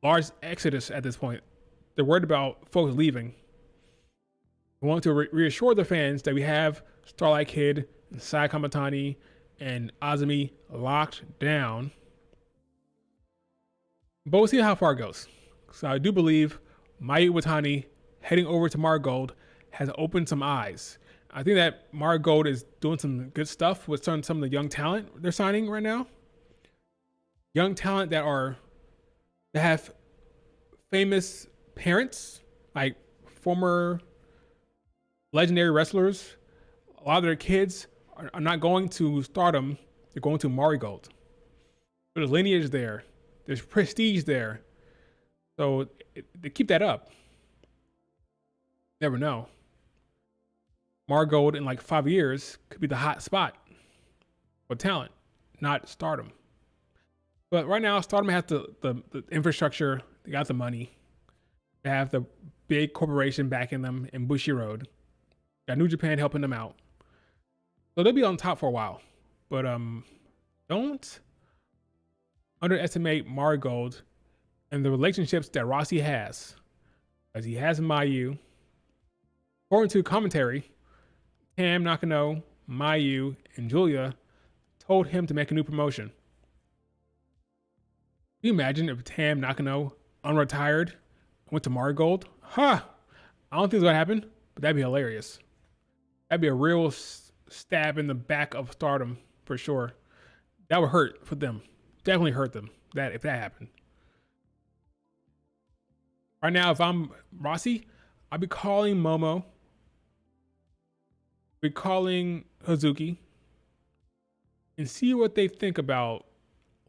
large exodus at this point. They're worried about folks leaving. We want to reassure the fans that we have Starlight Kid, and Sai Kamatani, and AZM locked down. But we'll see how far it goes. So I do believe Mayu Iwatani heading over to Marigold has opened some eyes. I think that Marigold is doing some good stuff with some of the young talent they're signing right now. Young talent that have famous parents, like former legendary wrestlers. A lot of their kids are not going to Stardom, they're going to Marigold. There's lineage there, there's prestige there. So they keep that up. Never know. Marigold in like 5 years could be the hot spot for talent, not Stardom. But right now, Stardom has the infrastructure, they got the money, they have the big corporation backing them in Bushiroad. Got New Japan helping them out. So they'll be on top for a while. But don't underestimate Marigold and the relationships that Rossi has. As he has Mayu. According to commentary, Tam Nakano, Mayu, and Julia told him to make a new promotion. Can you imagine if Tam Nakano unretired and went to Marigold? I don't think it's gonna happen, but that'd be hilarious. That'd be a real stab in the back of Stardom for sure. That would hurt for them. Definitely hurt them. If that happened. Right now, if I'm Rossi, I'd be calling Momo. Be calling Hazuki. And see what they think about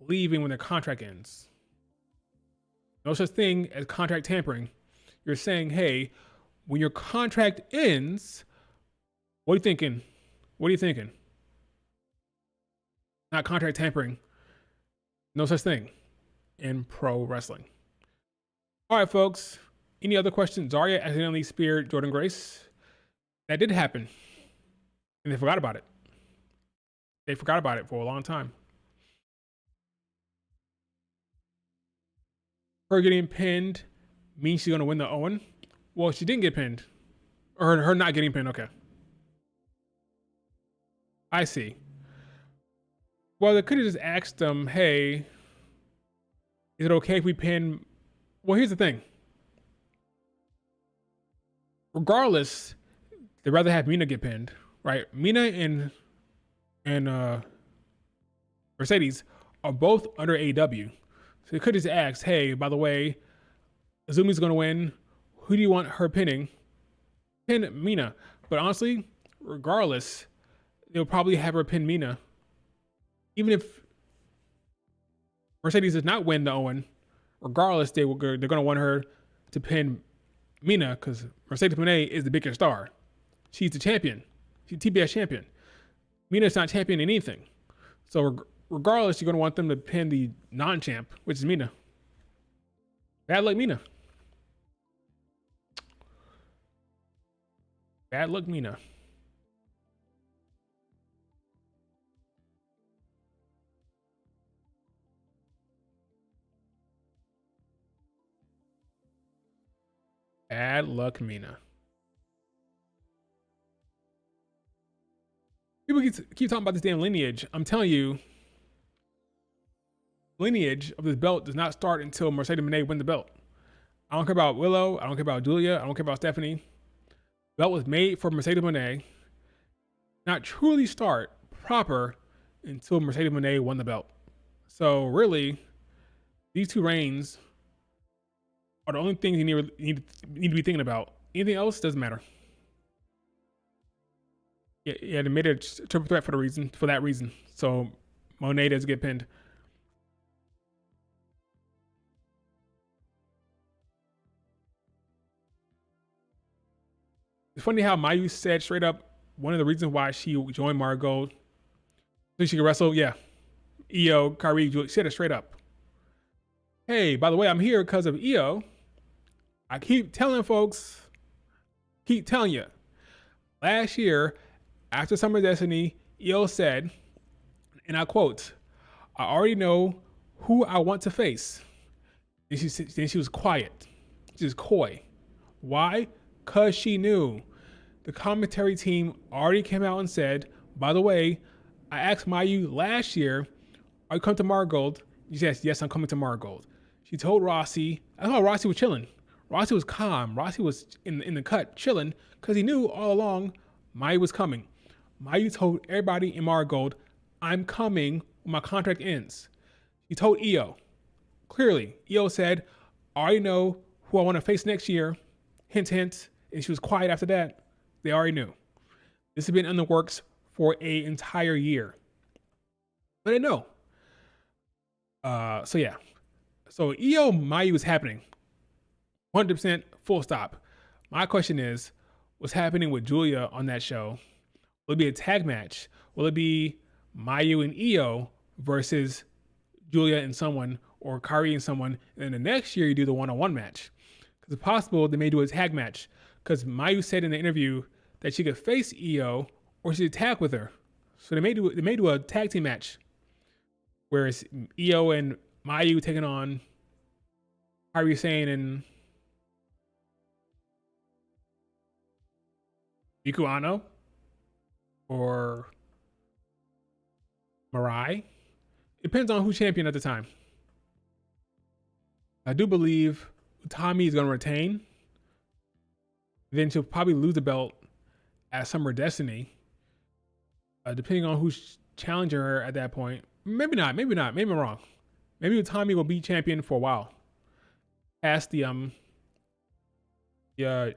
leaving when their contract ends. No such thing as contract tampering. You're saying, hey, when your contract ends, what are you thinking? What are you thinking? Not contract tampering. No such thing in pro wrestling. All right, folks. Any other questions? Zarya accidentally speared Jordan Grace. That did happen. And they forgot about it. They forgot about it for a long time. Her getting pinned means she's going to win the Owen. Well, she didn't get pinned. Or her not getting pinned. Okay. I see. Well, they could have just asked them, hey, is it okay if we pin? Well, here's the thing. Regardless, they'd rather have Mina get pinned, right? Mina and Mercedes are both under AEW. So they could just ask, hey, by the way, Azumi's going to win. Who do you want her pinning? Pin Mina. But honestly, regardless, they'll probably have her pin Mina. Even if Mercedes does not win the Owen, regardless, they're going to want her to pin Mina because Mercedes Moné is the bigger star. She's the champion. She's TBS champion. Mina's not champion in anything. So regardless, you're going to want them to pin the non-champ, which is Mina. Bad luck, Mina. Bad luck, Mina. Bad luck, Mina. People keep talking about this damn lineage. I'm telling you, lineage of this belt does not start until Mercedes Moné win the belt. I don't care about Willow. I don't care about Julia. I don't care about Stephanie. The belt was made for Mercedes Moné. Not truly start proper until Mercedes Moné won the belt. So really, these two reigns are the only things you need to be thinking about. Anything else doesn't matter. Yeah, they made a triple threat for that reason. So Moné doesn't get pinned. It's funny how Mayu said straight up one of the reasons why she joined Marigold so she could wrestle. Yeah, Io, Kyrie, she said it straight up. Hey, by the way, I'm here because of Io. I keep telling folks, keep telling you. Last year, after Summer Destiny, Io said, and I quote, I already know who I want to face. Then she was quiet. She was coy. Why? Because she knew. The commentary team already came out and said, by the way, I asked Mayu last year, are you coming to Marigold? She said, yes, I'm coming to Marigold. She told Rossi, I thought Rossi was chilling. Rossi was calm. Rossi was in the cut chilling because he knew all along Mayu was coming. Mayu told everybody in Marigold, I'm coming when my contract ends. He told Io. Clearly, Io said, I already know who I want to face next year. Hint, hint. And she was quiet after that. They already knew. This has been in the works for an entire year. But they know. So yeah. So Io Mayu is happening. 100% full stop. My question is, what's happening with Julia on that show? Will it be a tag match? Will it be Mayu and Io versus Julia and someone, or Kairi and someone, and then the next year you do the one-on-one match? Because it's possible they may do a tag match. Because Mayu said in the interview that she could face Io or she could tag with her. So they may do a tag team match where it's Io and Mayu taking on Kairi Sane and Miku Ano or Mirai. Depends on who's champion at the time. I do believe Utami is going to retain. Then she'll probably lose the belt at Summer Destiny, depending on who's challenging her at that point. Maybe not. Maybe I'm wrong. Maybe Utami will be champion for a while. Past the Dreamstar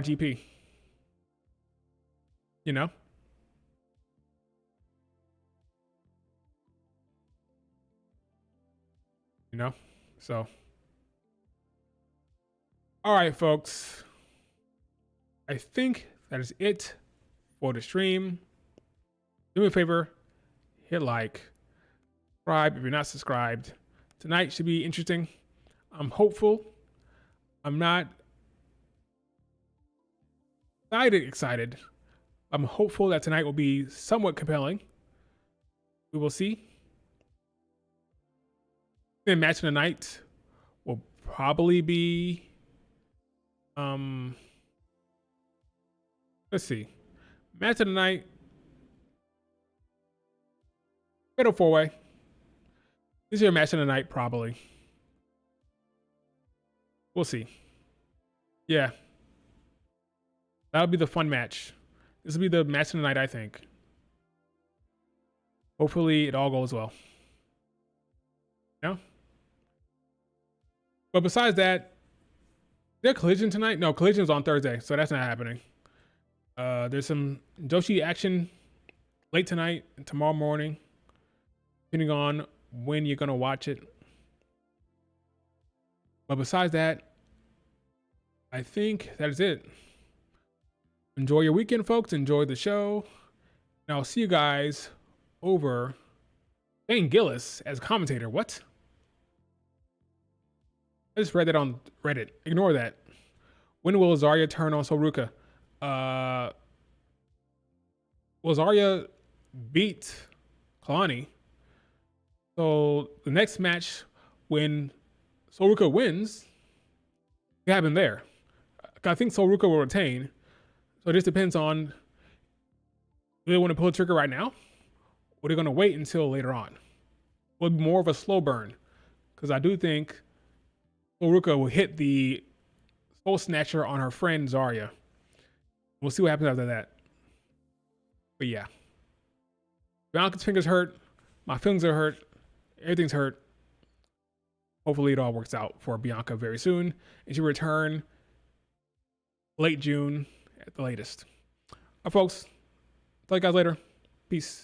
GP. You know? So. All right, folks. I think that is it for the stream. Do me a favor, hit like, subscribe if you're not subscribed. Tonight should be interesting. I'm hopeful. I'm not excited. I'm hopeful that tonight will be somewhat compelling. We will see. The match of the night will probably be let's see. Match of the night. Fatal 4-way. This is your match of the night, probably. We'll see. Yeah. That'll be the fun match. This will be the match of the night, I think. Hopefully it all goes well. Yeah. But besides that, is there Collision tonight? No, Collision's on Thursday, so that's not happening. There's some Joshi action late tonight and tomorrow morning, depending on when you're gonna watch it. But besides that, I think that is it. Enjoy your weekend, folks. Enjoy the show. And I'll see you guys over Shane Gillis as commentator. What? I just read that on Reddit. Ignore that. When will Zarya turn on Soruka? Will Zarya beat Kalani? So the next match, when Soruka wins, what happened there? I think Soruka will retain. So it just depends on, do they want to pull the trigger right now? Or are they going to wait until later on? Will it be more of a slow burn? Because I do think Soruka will hit the Soul Snatcher on her friend Zarya. We'll see what happens after that. But yeah. Bianca's fingers hurt. My feelings are hurt. Everything's hurt. Hopefully it all works out for Bianca very soon. And she'll return late June at the latest. All right, folks. Talk to you guys later. Peace.